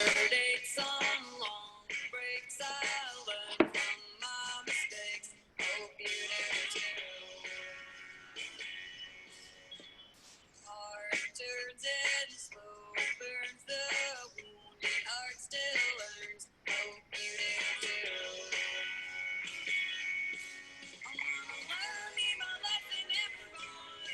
Heartaches on long breaks, I learn from my mistakes. Hope you do too. Hard turns and slow burns, the wounded heart still learns. Hope you do too. I'm gonna learn me my lesson and move on.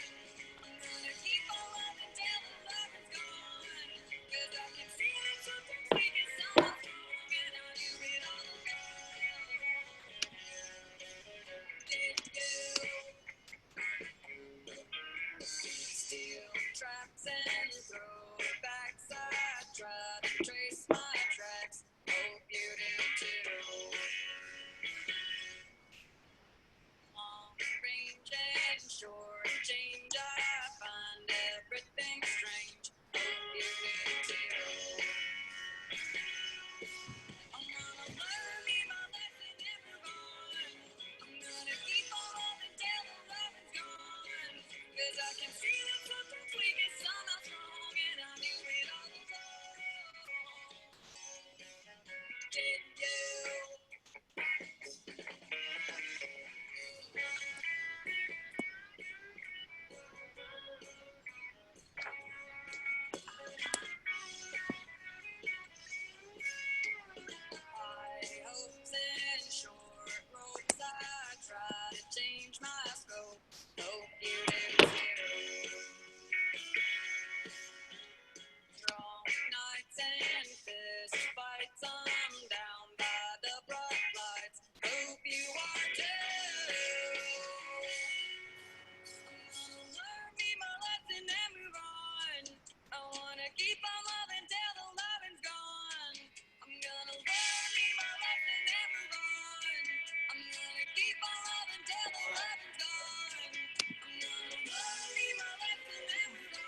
I'm gonna keep on loving till the love is gone. 'Cause I can see that something's weak and someone's wrong, and I knew it all along. Did you? Steel traps and throwbacks, I try to trace my tracks. Hope you do too. Long range and short change, I find everything strange. Hope you do too. I'm gonna learn me my lesson and move on. I'm gonna keep on loving till the love is gone. 'Cause I can see that something's weak and something's wrong, and I knew it all along. Did you? High hopes and short ropes, I try to change my scope. Hope you do too. Strong nights and fist fights, I'm down by the bright lights. Hope you are too. I'm gonna learn me my lesson and move on. I wanna keep on loving till the loving's gone. I'm gonna learn me my lesson and move on. I'm gonna keep on loving till the loving's gone. I'm gonna learn me my lesson and move on.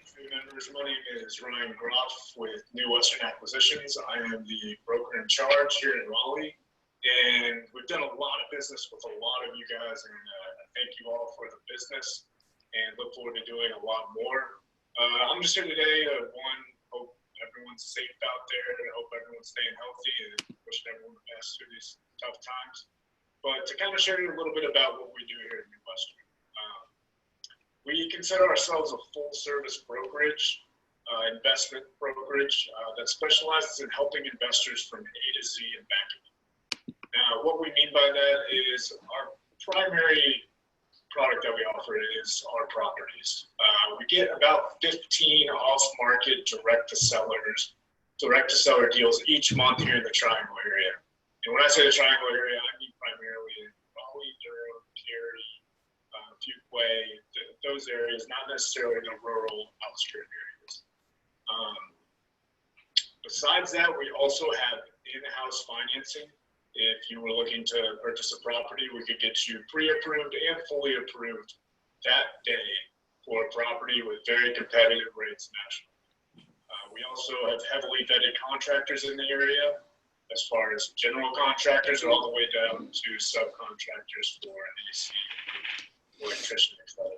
Community members, my name is Ryan Groff with New Western Acquisitions. I am the broker in charge here in Raleigh, and we've done a lot of business with a lot of you guys, and I thank you all for the business and look forward to doing a lot more. I'm just here today to, one, hope everyone's safe out there, and hope everyone's staying healthy, and wishing everyone the best through these tough times. But to kind of share a little bit about what we do here at New Western. We consider ourselves a full-service brokerage, investment brokerage that specializes in helping investors from A to Z and back. Now, what we mean by that is our primary product that we offer is our properties. We get about 15 off-market direct-to-seller deals each month here in the Triangle area. And when I say the Triangle area, I mean primarily in Raleigh, Durham, Cary, Fuquay, those areas, not necessarily the rural outskirt areas. Besides that, we also have in-house financing. If you were looking to purchase a property, we could get you pre-approved and fully approved that day for a property with very competitive rates nationally. We also have heavily vetted contractors in the area, as far as general contractors all the way down to subcontractors for AC, electrician, etc.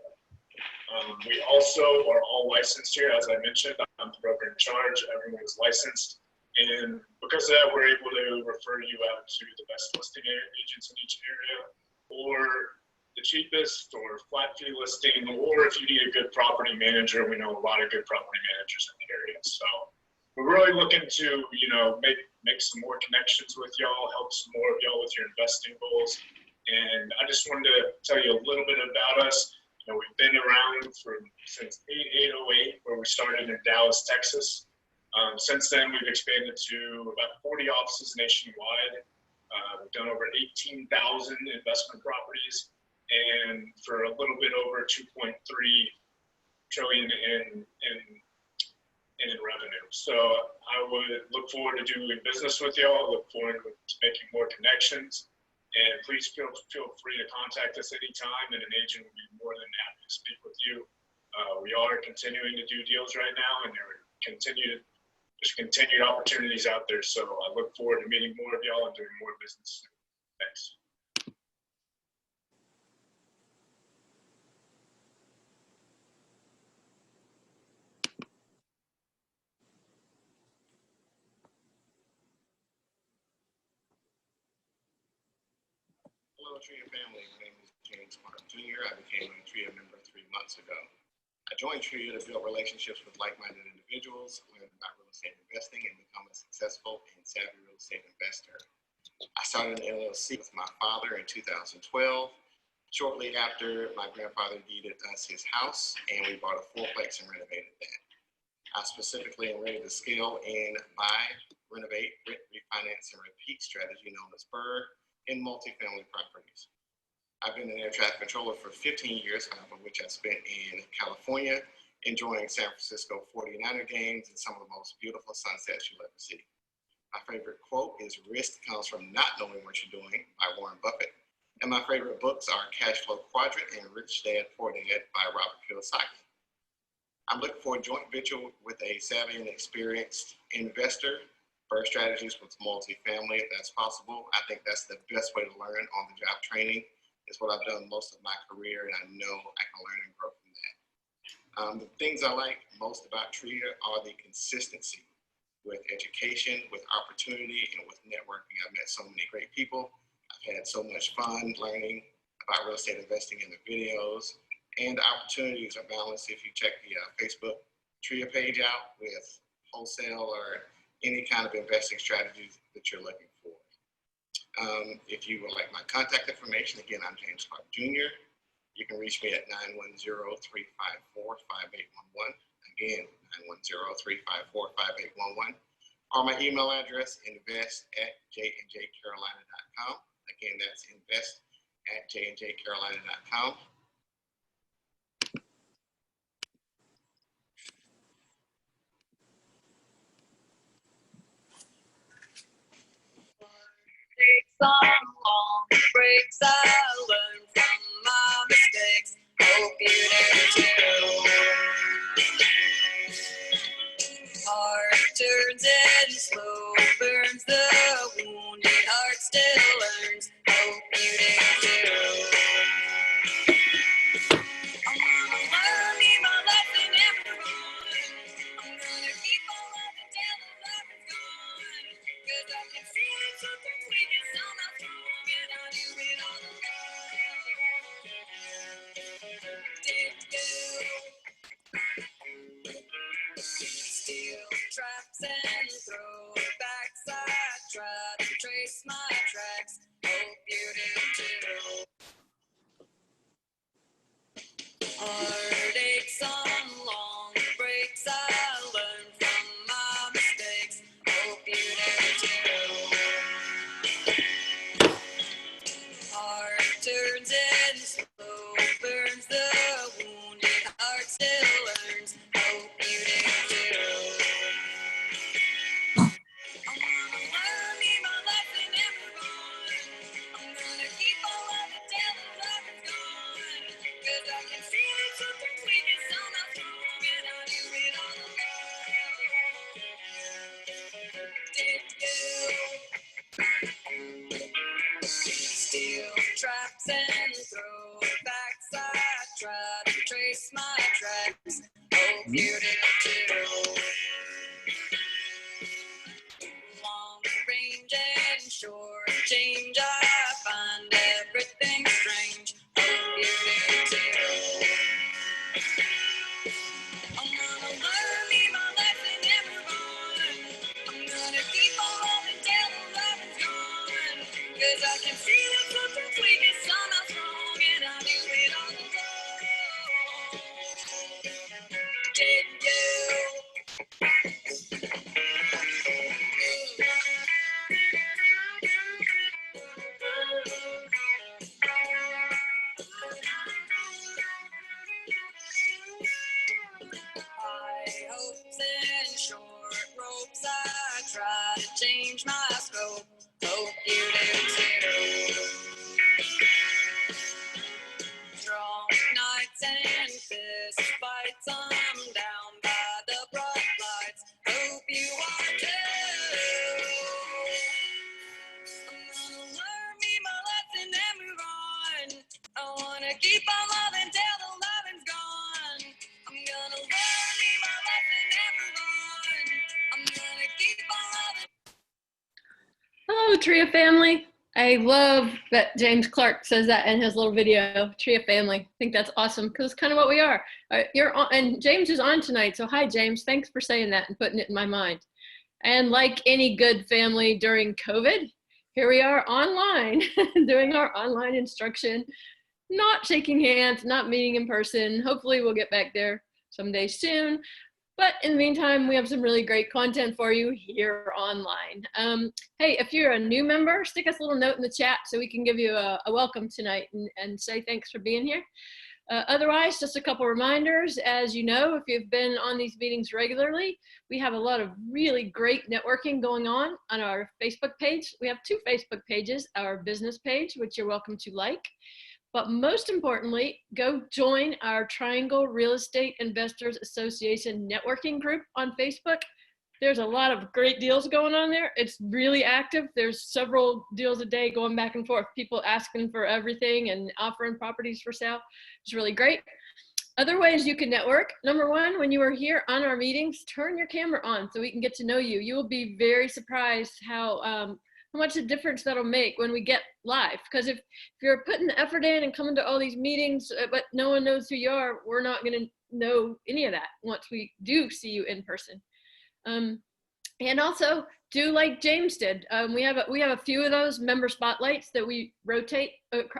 We also are all licensed here, as I mentioned. I'm the broker in charge. Everyone is licensed. And because of that, we're able to refer you out to the best listing agents in each area, or the cheapest, or flat fee listing, or if you need a good property manager, we know a lot of good property managers in the area. So we're really looking to, make some more connections with y'all, help some more of y'all with your investing goals. And I just wanted to tell you a little bit about us. We've been around since 808, where we started in Dallas, Texas. Since then, we've expanded to about 40 offices nationwide. We've done over 18,000 investment properties, and for a little bit over 2.3 trillion in revenue. So I would look forward to doing business with y'all. Look forward to making more connections. And please feel free to contact us anytime, and an agent will be more than happy to speak with you. We are continuing to do deals right now, and there's continued opportunities out there. So I look forward to meeting more of y'all and doing more business. Thanks. Hello, TREIA family. My name is Cheng Jr. I became a TREIA member 3 months ago. I joined TREIA to build relationships with like-minded individuals, learn about real estate investing, and become a successful and savvy real estate investor. I started an LLC with my father in 2012. Shortly after, my grandfather deeded us his house, and we bought a fourplex and renovated that. I specifically am ready to scale and buy, renovate, refinance, and repeat strategy known as BRRRR in multifamily properties. I've been an air traffic controller for 15 years, half of which I spent in California, enjoying San Francisco 49er games and some of the most beautiful sunsets you'll ever see. My favorite quote is "Risk comes from not knowing what you're doing" by Warren Buffett. And my favorite books are Cash Flow Quadrant and Rich Dad, Poor Dad by Robert Kiyosaki. I'm looking for a joint venture with a savvy and experienced investor. BRRRR strategies with multifamily, if that's possible. I think that's the best way to learn on the job training. It's what I've done most of my career, and I know I can learn and grow from that. The things I like most about TREIA are the consistency with education, with opportunity, and with networking. I've met so many great people. I've had so much fun learning about real estate investing in the videos, and the opportunities are balanced if you check the Facebook TREIA page out with wholesale or any kind of investing strategies that you're looking for. If you would like my contact information, again, I'm James Clark Jr. You can reach me at 910-354-5811. Again, 910-354-5811. Or my email address, invest@jandjcarolina.com. Again, that's invest@jandjcarolina.com. Some long breaks I learn from my mistakes. Hope you do too. Hard turns and slow burns, the wounded heart still learns. Hope you do too. I'm gonna learn me my lesson and move on. I'm gonna keep on loving till the love is gone. 'Cause I can see that something's weak and some not strong, and I knew it all along. Did you steal traps and throwbacks? I tried to trace my tracks. Hope you do too. Heartaches on long breaks, I learned from my mistakes. Hope you do too. Hard turns and slow burns, the wounded heart still learns. Hope you do too. I'm gonna learn me my lesson and move on. I'm gonna keep on loving till the love is gone. 'Cause I can see that something's weak and some not strong, and I knew it all along. Did you steal traps and throwbacks? I tried to trace my tracks. Hope you do too. Long range and short change, I find everything strange. Hope you do too. I'm gonna learn me my lesson and move on. I'm gonna keep on loving till the love is gone. 'Cause I can see that something's weak and some not strong, and I knew it all along. Did you? High hopes and short ropes, I try to change my scope. Hope you do too. Strong nights and fist fights, I'm down by the bright lights. Hope you are too. I'm gonna learn me my lesson and move on. I wanna keep on loving till the loving's gone. I'm gonna learn me my lesson and move on. I'm gonna keep on loving. Hello, TREIA family. I love that James Clark says that in his little video, TREIA family. I think that's awesome because it's kind of what we are. You're on, and James is on tonight. So hi, James. Thanks for saying that and putting it in my mind. And like any good family during COVID, here we are online doing our online instruction, not shaking hands, not meeting in person. Hopefully we'll get back there someday soon. But in the meantime, we have some really great content for you here online. Hey, if you're a new member, stick us a little note in the chat so we can give you a welcome tonight and say thanks for being here. Otherwise, just a couple reminders. As you know, if you've been on these meetings regularly, we have a lot of really great networking going on our Facebook page. We have 2 Facebook pages, our business page, which you're welcome to like. But most importantly, go join our Triangle Real Estate Investors Association networking group on Facebook. There's a lot of great deals going on there. It's really active. There's several deals a day going back and forth. People asking for everything and offering properties for sale. It's really great. Other ways you can network. Number one, when you are here on our meetings, turn your camera on so we can get to know you. You will be very surprised how much a difference that'll make when we get live. Because if you're putting the effort in and coming to all these meetings, but no one knows who you are, we're not gonna know any of that once we do see you in person. And also do like James did. We have a few of those member spotlights that we rotate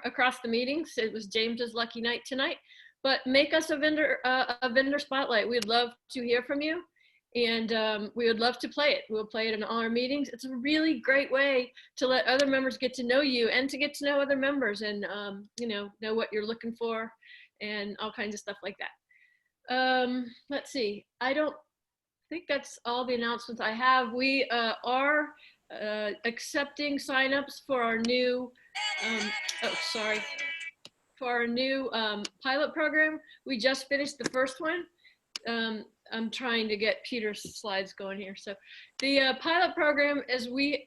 across the meetings. It was James's lucky night tonight, but make us a vendor spotlight. We'd love to hear from you. And we would love to play it. We'll play it in all our meetings. It's a really great way to let other members get to know you and to get to know other members and you know what you're looking for and all kinds of stuff like that. Let's see. I don't think that's all the announcements I have. We are accepting signups for our new, for our new pilot program. We just finished the first one. I'm trying to get Peter's slides going here. So the pilot program is we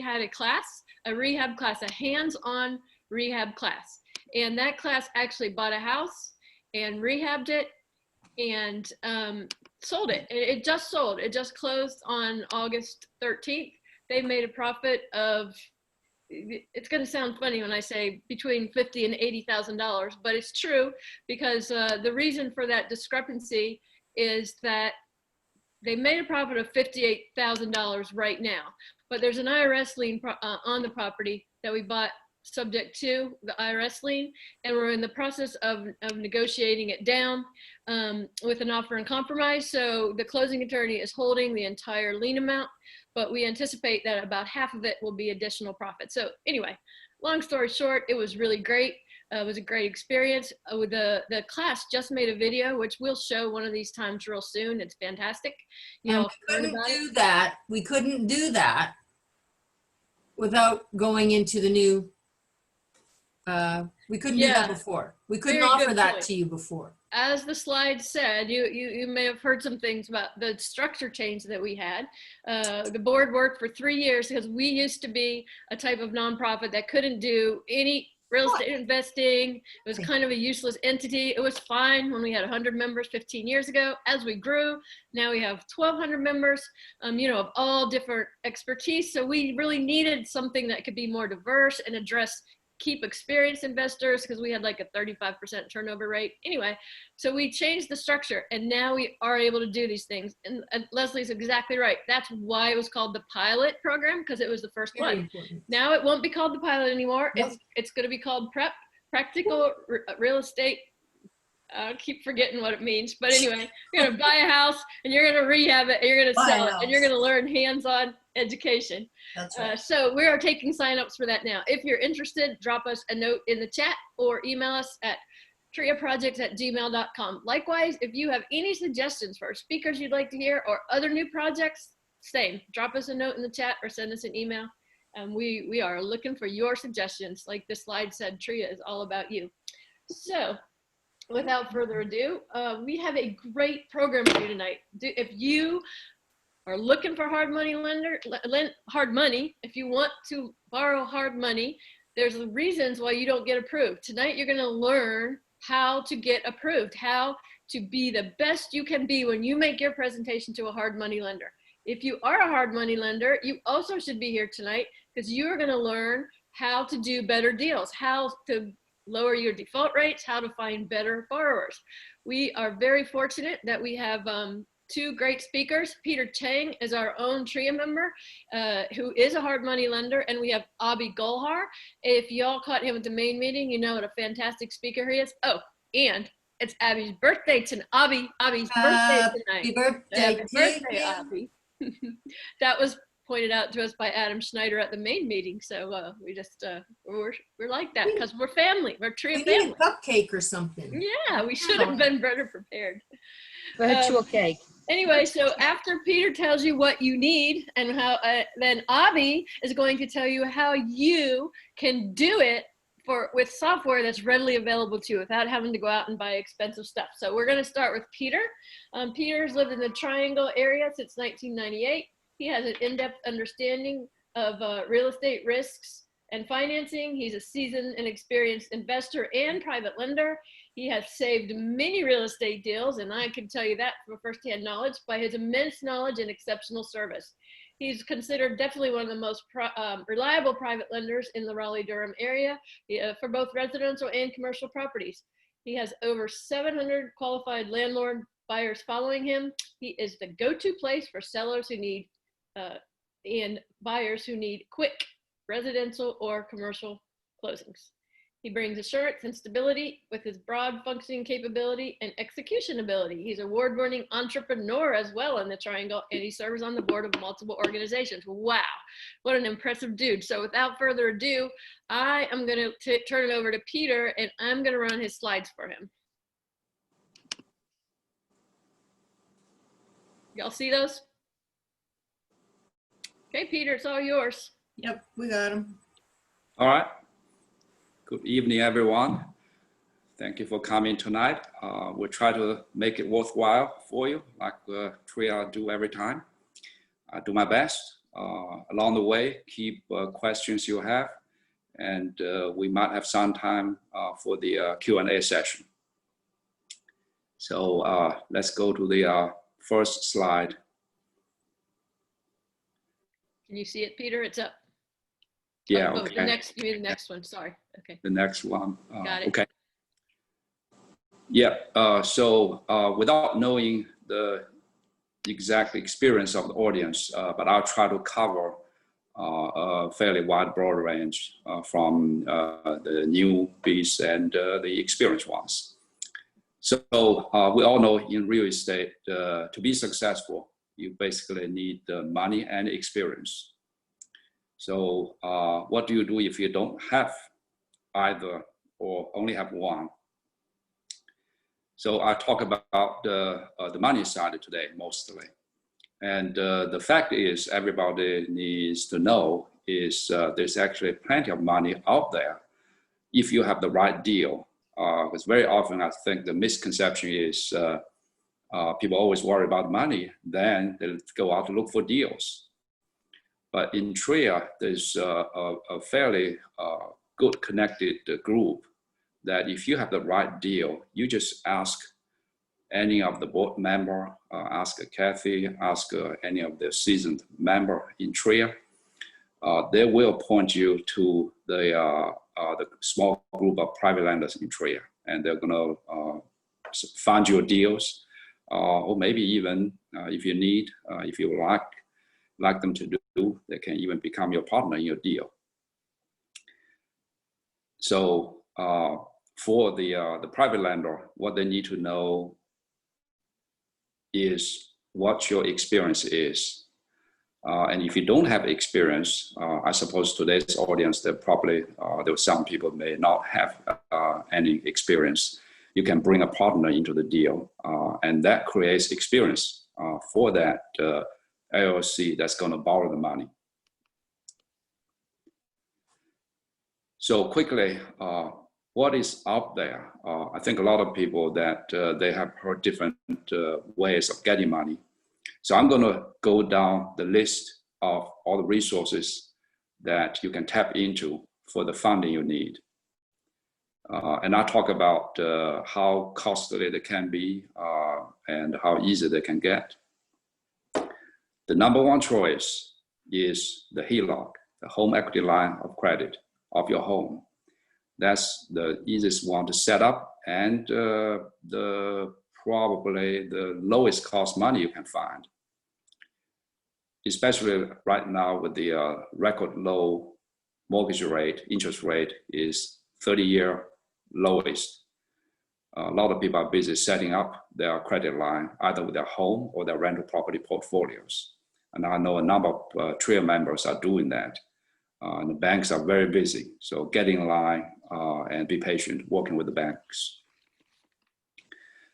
had a class, a rehab class, a hands-on rehab class. And that class actually bought a house and rehabbed it and sold it. It just sold. It just closed on August 13th. They made a profit of, it's going to sound funny when I say between $50,000 and $80,000, but it's true because the reason for that discrepancy is that they made a profit of $58,000 right now, but there's an IRS lien on the property that we bought subject to the IRS lien, and we're in the process of negotiating it down with an offer and compromise. So the closing attorney is holding the entire lien amount, but we anticipate that about half of it will be additional profit. So anyway, long story short, it was really great. It was a great experience. The class just made a video, which we'll show one of these times real soon. It's fantastic. We couldn't do that without going into the new, we couldn't do that before. We couldn't offer that to you before. As the slide said, you may have heard some things about the structure change that we had. The board worked for 3 years because we used to be a type of nonprofit that couldn't do any real estate investing. It was kind of a useless entity. It was fine when we had 100 members 15 years ago. As we grew, now we have 1,200 members, you know, of all different expertise. So we really needed something that could be more diverse and keep experienced investors because we had like a 35% turnover rate. Anyway, so we changed the structure and now we are able to do these things. And Leslie's exactly right. That's why it was called the pilot program, because it was the first one. Now it won't be called the pilot anymore. Nope. It's going to be called Practical Real Estate. I keep forgetting what it means, but anyway, you're going to buy a house and you're going to rehab it and you're going to sell it and you're going to learn hands-on education. That's right. So we are taking signups for that now. If you're interested, drop us a note in the chat or email us at treiaprojects@gmail.com. Likewise, if you have any suggestions for speakers you'd like to hear or other new projects, same. Drop us a note in the chat or send us an email. We are looking for your suggestions. Like the slide said, TREIA is all about you. So without further ado, we have a great program for you tonight. If you are looking for hard money, if you want to borrow hard money, there's reasons why you don't get approved. Tonight, you're gonna learn how to get approved, how to be the best you can be when you make your presentation to a hard money lender. If you are a hard money lender, you also should be here tonight because you're gonna learn how to do better deals, how to lower your default rates, how to find better borrowers. We are very fortunate that we have two great speakers. Peter Cheng is our own TREIA member, who is a hard money lender, and we have Abhi Golar. If y'all caught him at the main meeting, you know what a fantastic speaker he is. Oh, and it's Abhi's birthday tonight. Abhi's birthday tonight. Happy birthday, Abhi. That was pointed out to us by Adam Schneider at the main meeting. So we just we're like that because we're family. We're TREIA We need family. a cupcake or something. Yeah, we should have been better prepared. Virtual cake. Anyway, so after Peter tells you what you need and how, then Abhi is going to tell you how you can do it with software that's readily available to you without having to go out and buy expensive stuff. So we're going to start with Peter. Peter's lived in the Triangle area since 1998. He has an in-depth understanding of real estate risks and financing. He's a seasoned and experienced investor and private lender. He has saved many real estate deals, and I can tell you that from firsthand knowledge by his immense knowledge and exceptional service. He's considered definitely one of the most reliable private lenders in the Raleigh-Durham area for both residential and commercial properties. He has over 700 qualified landlord buyers following him. He is the go-to place for sellers who need and buyers who need quick residential or commercial closings. He brings assurance and stability with his broad functioning capability and execution ability. He's an award-winning entrepreneur as well in the Triangle, and he serves on the board of multiple organizations. Wow, what an impressive dude. So without further ado, I am going to turn it over to Peter, and I'm going to run his slides for him. Y'all see those? Okay, Peter, it's all yours. Yep, we got him. All right. Good evening, everyone. Thank you for coming tonight. We'll try to make it worthwhile for you, like TREIA do every time. I do my best. Along the way, keep questions you have, and we might have some time for the Q&A session. So let's go to the first slide. Can you see it, Peter? It's up. Yeah, oh, okay. You mean the next one, sorry. Okay. The next one. Got it. Okay. Yeah, so without knowing the exact experience of the audience, but I'll try to cover a fairly wide, broad range from the newbies and the experienced ones. So we all know in real estate, to be successful, you basically need money and experience. So what do you do if you don't have either or only have one? So I talk about the money side today mostly. And the fact is everybody needs to know is there's actually plenty of money out there if you have the right deal. Because very often I think the misconception is people always worry about money, then they go out to look for deals. But in TREIA, there's a fairly good connected group that if you have the right deal, you just ask any of the board member, ask Kathy, ask any of the seasoned member in TREIA. They will point you to the small group of private lenders in TREIA, and they're gonna find your deals, or maybe even if you need, if you like them to do, they can even become your partner in your deal. So for the private lender, what they need to know is what your experience is. And if you don't have experience, I suppose today's audience, there probably there were some people may not have any experience. You can bring a partner into the deal, and that creates experience for that LLC that's going to borrow the money. So quickly, what is out there? I think a lot of people that they have heard different ways of getting money. So I'm going to go down the list of all the resources that you can tap into for the funding you need. And I'll talk about how costly they can be and how easy they can get. The number one choice is the HELOC, the home equity line of credit, of your home. That's the easiest one to set up and probably the lowest cost money you can find. Especially right now with the record low mortgage rate, interest rate is 30-year lowest. A lot of people are busy setting up their credit line, either with their home or their rental property portfolios. And I know a number of TREIA members are doing that. And the banks are very busy. So get in line and be patient, working with the banks.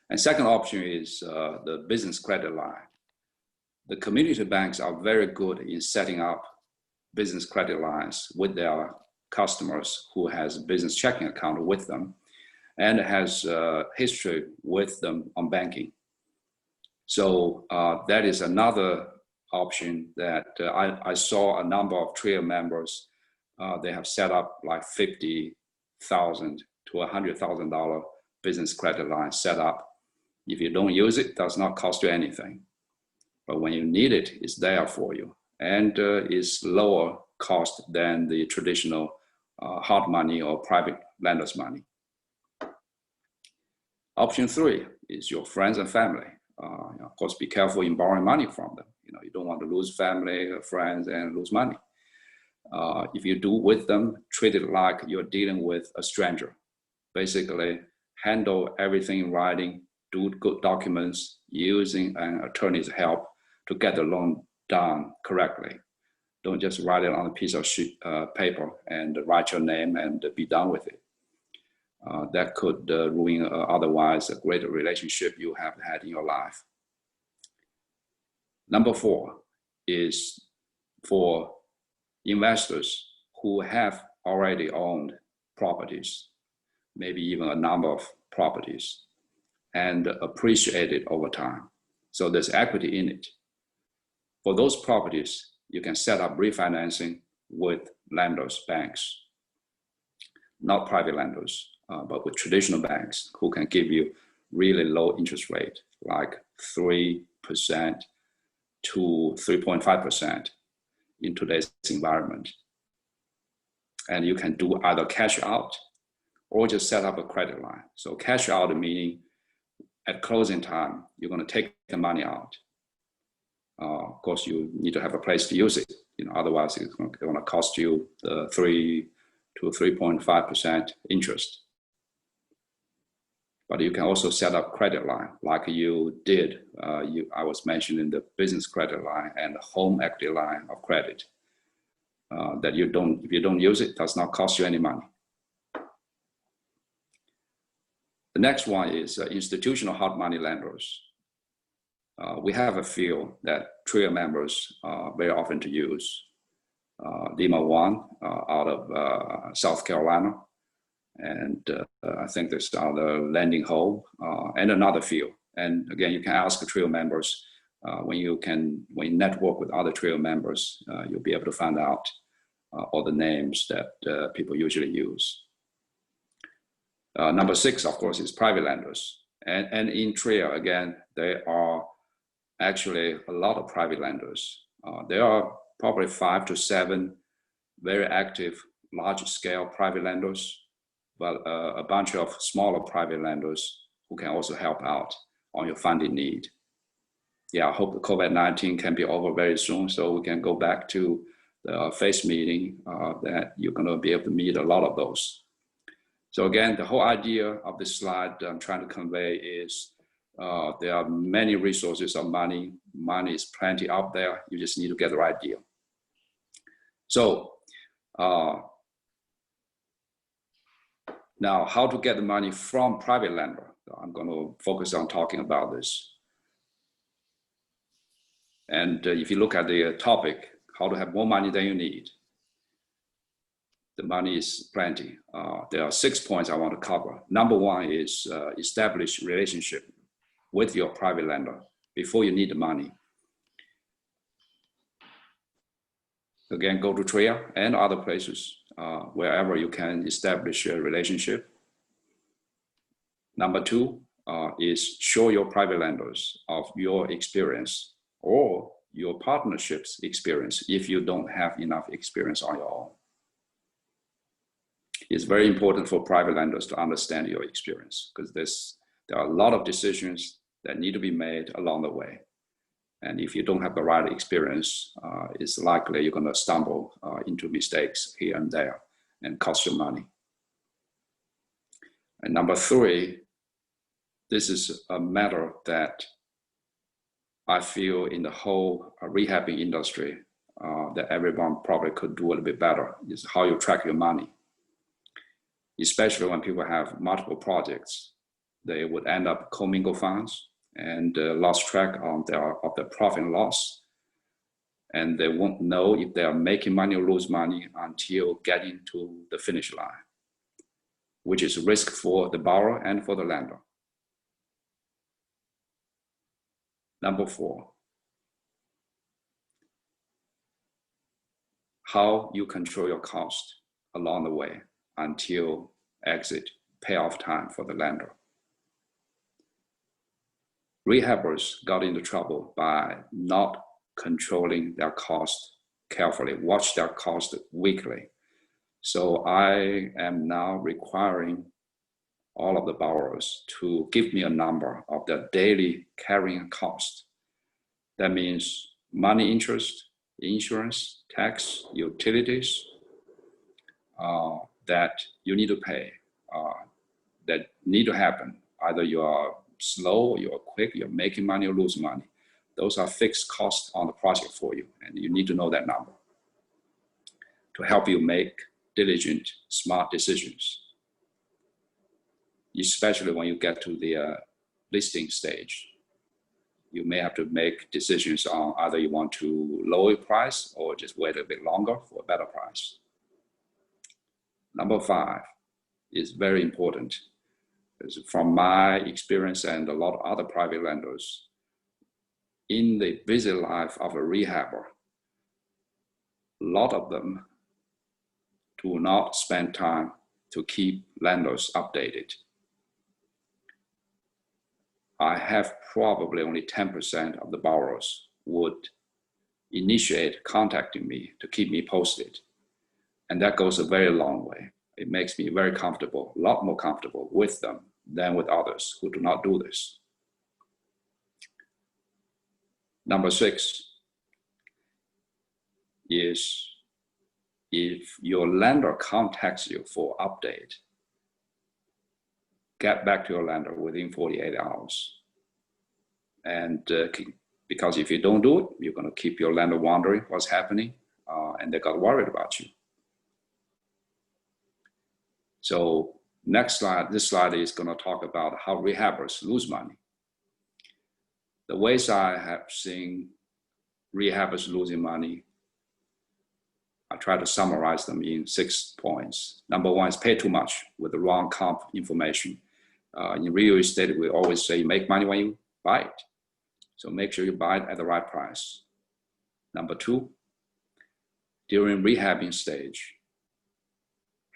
And second option is the business credit line. The community banks are very good in setting up business credit lines with their customers who has business checking account with them and has history with them on banking. So that is another option that I saw a number of TREIA members, they have set up like $50,000 to $100,000 business credit line set up. If you don't use it, it does not cost you anything. But when you need it, it's there for you. And is lower cost than the traditional hard money or private lenders money. Option 3 is your friends and family. Of course, be careful in borrowing money from them. You don't want to lose family, friends, and lose money. If you do with them, treat it like you're dealing with a stranger. Basically, handle everything in writing, do good documents, using an attorney's help to get the loan done correctly. Don't just write it on a piece of paper and write your name and be done with it. That could ruin otherwise a great relationship you have had in your life. Number 4 is for investors who have already owned properties, maybe even a number of properties, and appreciated over time. So there's equity in it. For those properties, you can set up refinancing with lenders, banks, not private lenders, but with traditional banks who can give you really low interest rate, like 3% to 3.5% in today's environment. And you can do either cash out or just set up a credit line. So cash out meaning at closing time, you're going to take the money out. Of course, you need to have a place to use it. Otherwise, it's going to cost you the 3 to 3.5% interest. But you can also set up credit line like you did. I was mentioning the business credit line and the home equity line of credit. That if you don't use it, does not cost you any money. The next one is institutional hard money lenders. We have a few that TREIA members very often to use. Lima One out of South Carolina. And I think there's other Lending Home and another few. And again, you can ask the TREIA members when you network with other TREIA members, you'll be able to find out all the names that people usually use. Number 6, of course, is private lenders. And in TREIA, again, there are actually a lot of private lenders. There are probably 5 to 7 very active, large-scale private lenders, but a bunch of smaller private lenders who can also help out on your funding need. Yeah, I hope the COVID-19 can be over very soon so we can go back to the face meeting that you're going to be able to meet a lot of those. So again, the whole idea of this slide I'm trying to convey is there are many resources of money. Money is plenty out there. You just need to get the right deal. So now how to get the money from private lender. I'm going to focus on talking about this. And if you look at the topic, how to have more money than you need. The money is plenty. There are 6 points I want to cover. Number 1 is establish relationship with your private lender before you need the money. Again, go to TREIA and other places, wherever you can establish a relationship. Number 2 is show your private lenders of your experience or your partnership's experience if you don't have enough experience on your own. it's very important for private lenders to understand your experience, because there are a lot of decisions that need to be made along the way. And if you don't have the right experience, it's likely you're going to stumble into mistakes here and there and cost you money. And number 3, this is a matter that I feel in the whole rehabbing industry that everyone probably could do a little bit better, is how you track your money. Especially when people have multiple projects, they would end up commingle funds and lost track of their profit and loss. And they won't know if they are making money or lose money until getting to the finish line, which is a risk for the borrower and for the lender. Number 4, how you control your cost along the way until exit payoff time for the lender. Rehabbers got into trouble by not controlling their cost carefully, watch their cost weekly. So I am now requiring all of the borrowers to give me a number of their daily carrying cost. That means money, interest, insurance, tax, utilities that you need to pay, that need to happen. Either you are slow, you're quick, you're making money or losing money. Those are fixed costs on the project for you, and you need to know that number to help you make diligent, smart decisions, especially when you get to the listing stage. You may have to make decisions on either you want to lower your price or just wait a bit longer for a better price. Number 5 is very important. From my experience and a lot of other private lenders, in the busy life of a rehabber, a lot of them do not spend time to keep lenders updated. I have probably only 10% of the borrowers would initiate contacting me to keep me posted. And that goes a very long way. It makes me very comfortable, a lot more comfortable with them than with others who do not do this. Number 6 is if your lender contacts you for update, get back to your lender within 48 hours. And because if you don't do it, you're going to keep your lender wondering what's happening, and they got worried about you. So next slide, this slide is going to talk about how rehabbers lose money. The ways I have seen rehabbers losing money, I try to summarize them in 6 points. Number 1 is pay too much with the wrong comp information. In real estate, we always say you make money when you buy it. So make sure you buy it at the right price. Number 2, during rehabbing stage,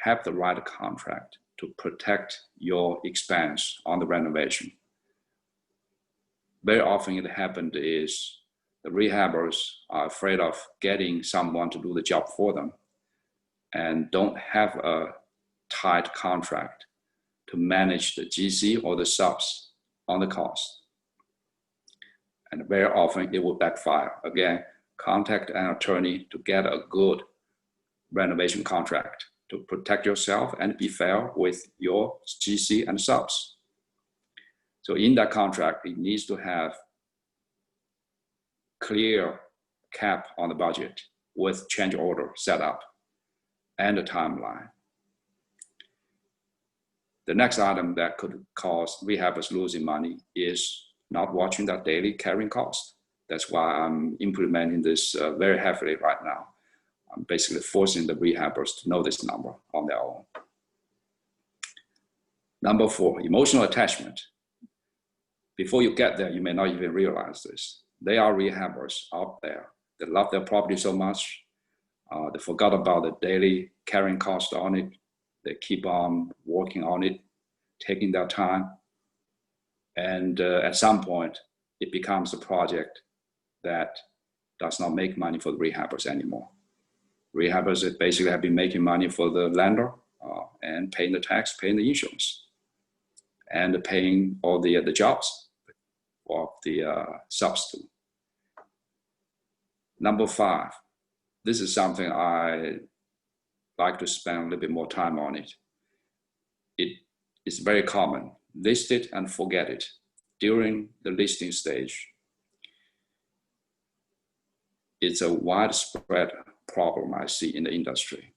have the right contract to protect your expense on the renovation. Very often it happened is the rehabbers are afraid of getting someone to do the job for them and don't have a tight contract to manage the GC or the subs on the cost. And very often it will backfire. Again, contact an attorney to get a good renovation contract to protect yourself and be fair with your GC and subs. So in that contract, it needs to have clear cap on the budget with change order set up and a timeline. The next item that could cause rehabbers losing money is not watching that daily carrying cost. That's why I'm implementing this very heavily right now. I'm basically forcing the rehabbers to know this number on their own. Number 4, emotional attachment. Before you get there, you may not even realize this. They are rehabbers out there. They love their property so much. They forgot about the daily carrying cost on it. They keep on working on it, taking their time. And at some point, it becomes a project that does not make money for the rehabbers anymore. Rehabbers basically have been making money for the lender and paying the tax, paying the insurance, and paying all the jobs of the substitute. Number 5, this is something I like to spend a little bit more time on it. It is very common. List it and forget it. During the listing stage, it's a widespread problem I see in the industry,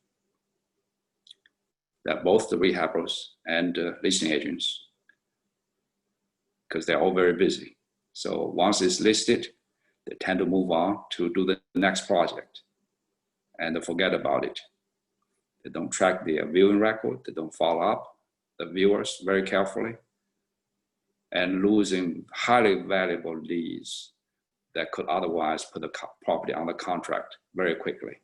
that both the rehabbers and listing agents, because they're all very busy. So once it's listed, they tend to move on to do the next project and they forget about it. They don't track their viewing record. They don't follow up the viewers very carefully, and losing highly valuable leads that could otherwise put the property under contract very quickly.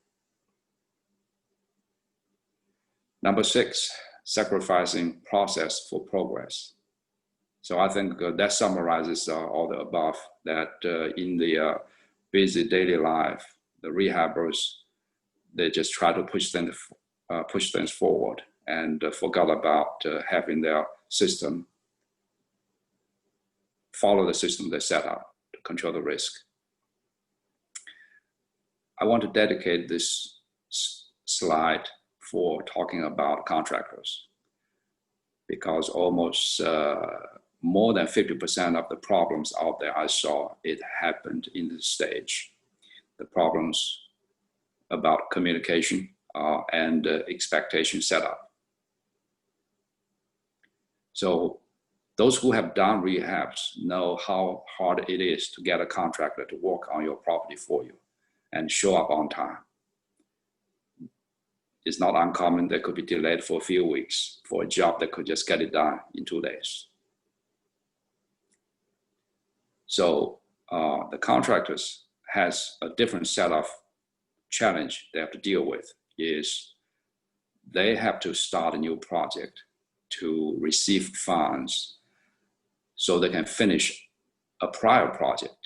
Number 6, sacrificing process for progress. So I think that summarizes all the above, that in the busy daily life, the rehabbers, they just try to push things forward and forgot about having their system, follow the system they set up to control the risk. I want to dedicate this slide for talking about contractors, because almost more than 50% of the problems out there I saw, it happened in this stage. The problems about communication and expectation setup. So those who have done rehabs know how hard it is to get a contractor to work on your property for you and show up on time. It's not uncommon. They could be delayed for a few weeks for a job that could just get it done in 2 days. So the contractors has a different set of challenge they have to deal with. Is they have to start a new project to receive funds so they can finish a prior project,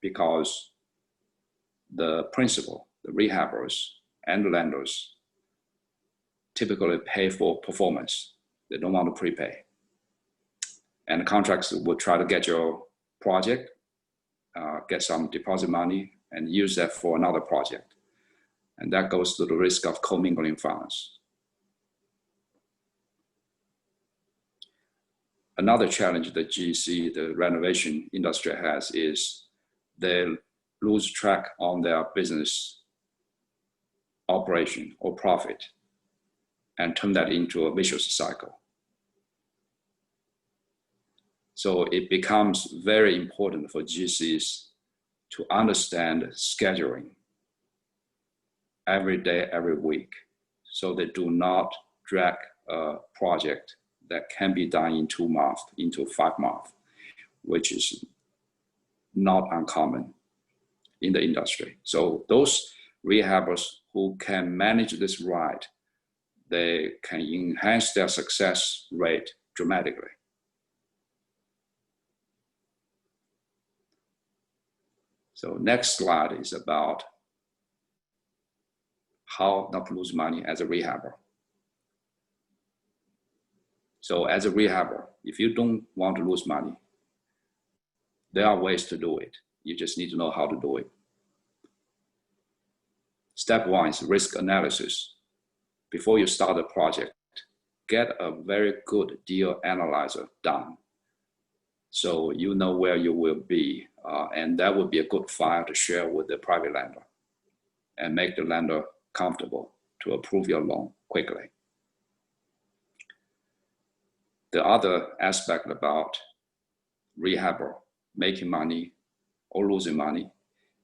because the principal, the rehabbers, and the lenders typically pay for performance. They don't want to prepay. And the contracts will try to get your project, get some deposit money, and use that for another project. And that goes to the risk of commingling funds. Another challenge that GC, the renovation industry, has is they lose track on their business operation or profit and turn that into a vicious cycle. So it becomes very important for GCs to understand scheduling every day, every week, so they do not drag a project that can be done in 2 months into 5 months, which is not uncommon in the industry. So those rehabbers who can manage this right, they can enhance their success rate dramatically. So next slide is about how not to lose money as a rehabber. So as a rehabber, if you don't want to lose money, there are ways to do it. You just need to know how to do it. Step 1 is risk analysis. Before you start a project, get a very good deal analyzer done, so you know where you will be, and that would be a good file to share with the private lender and make the lender comfortable to approve your loan quickly. The other aspect about rehabber making money or losing money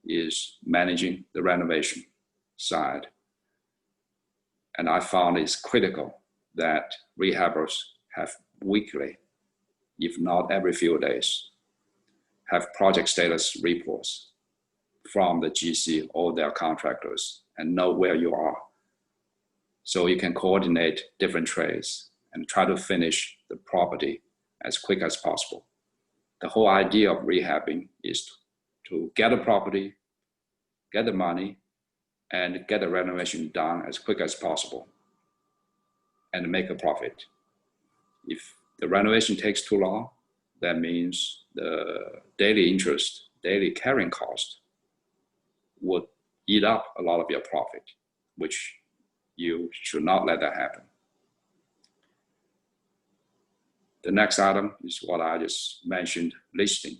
is managing the renovation side. And I found it's critical that rehabbers have weekly, if not every few days, have project status reports from the GC or their contractors and know where you are. So you can coordinate different trades and try to finish the property as quick as possible. The whole idea of rehabbing is to get a property, get the money, and get the renovation done as quick as possible. and make a profit. If the renovation takes too long, that means the daily interest, daily carrying cost would eat up a lot of your profit, which you should not let that happen. The next item is what I just mentioned, listing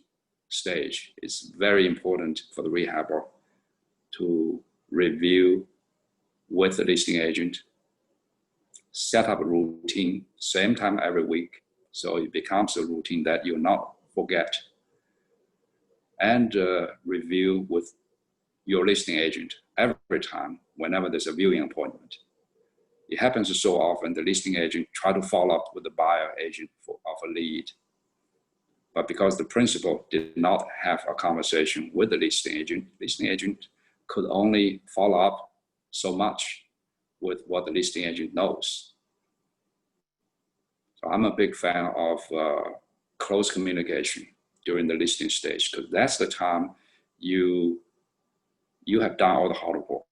stage. It's very important for the rehabber to review with the listing agent, set up a routine, same time every week, so it becomes a routine that you'll not forget, and review with your listing agent every time whenever there's a viewing appointment. It happens so often the listing agent try to follow up with the buyer agent of a lead, but because the principal did not have a conversation with the listing agent could only follow up so much with what the listing agent knows. So I'm a big fan of close communication during the listing stage, because that's the time you have done all the hard work.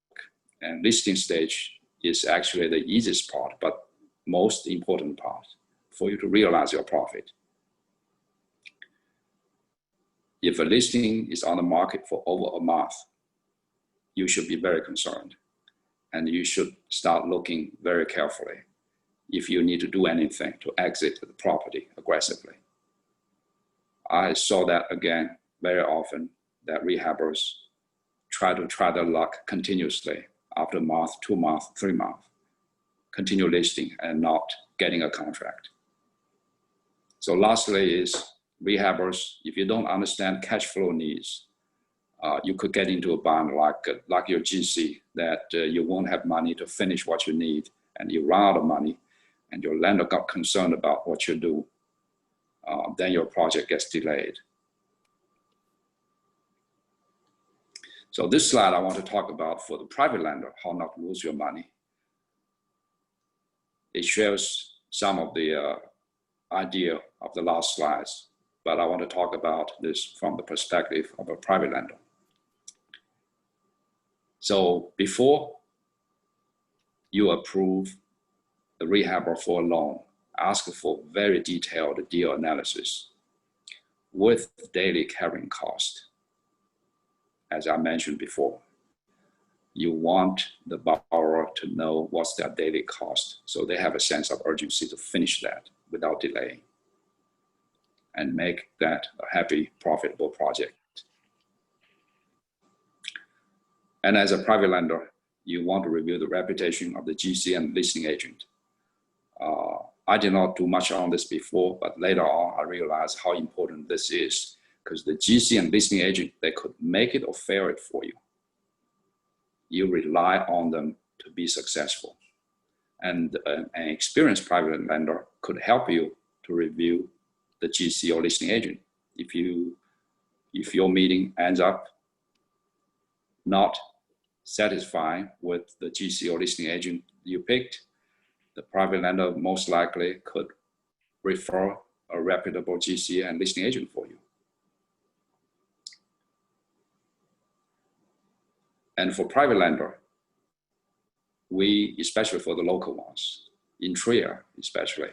And listing stage is actually the easiest part, but most important part for you to realize your profit. If a listing is on the market for over a month, you should be very concerned, and you should start looking very carefully if you need to do anything to exit the property aggressively. I saw that again very often, that rehabbers try their luck continuously after a month, 2 months, 3 months, continue listing and not getting a contract. So lastly is rehabbers, if you don't understand cash flow needs, you could get into a bind like your GC, that you won't have money to finish what you need, and you run out of money, and your lender got concerned about what you do, then your project gets delayed. So this slide I want to talk about for the private lender, how not to lose your money. It shares some of the idea of the last slides, but I want to talk about this from the perspective of a private lender. So before you approve the rehabber for a loan, ask for very detailed deal analysis with daily carrying cost. As I mentioned before, you want the borrower to know what's their daily cost, so they have a sense of urgency to finish that without delay and make that a happy, profitable project. And as a private lender, you want to review the reputation of the GC and listing agent. I did not do much on this before, but later on I realized how important this is, because the GC and listing agent, they could make it or fail it for you. You rely on them to be successful. And an experienced private lender could help you to review the GC or listing agent. If your meeting ends up not satisfying with the GC or listing agent you picked, the private lender most likely could refer a reputable GC and listing agent for you. And for private lender, we, especially for the local ones, in TREIA especially,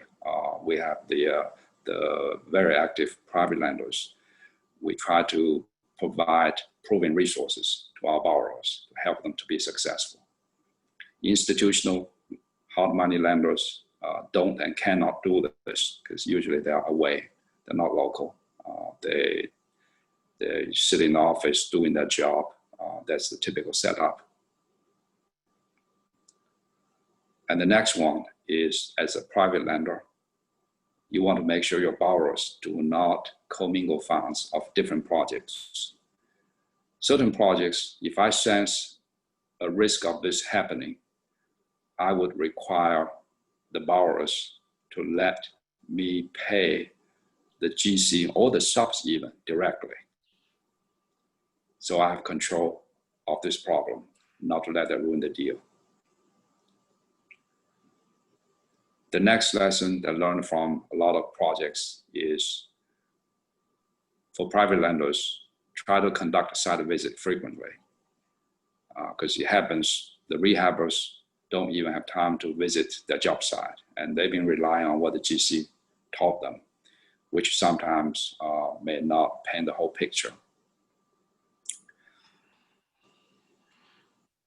we have the very active private lenders. We try to provide proven resources to our borrowers to help them to be successful. Institutional hard money lenders don't and cannot do this, because usually they are away, they're not local. They sit in the office doing their job. That's the typical setup. And the next one is, as a private lender, you want to make sure your borrowers do not commingle funds of different projects. Certain projects, if I sense a risk of this happening, I would require the borrowers to let me pay the GC or the subs even directly. So I have control of this problem, not to let that ruin the deal. The next lesson that I learned from a lot of projects is, for private lenders, try to conduct a site visit frequently, because it happens, the rehabbers don't even have time to visit the job site. And they've been relying on what the GC taught them, which sometimes may not paint the whole picture.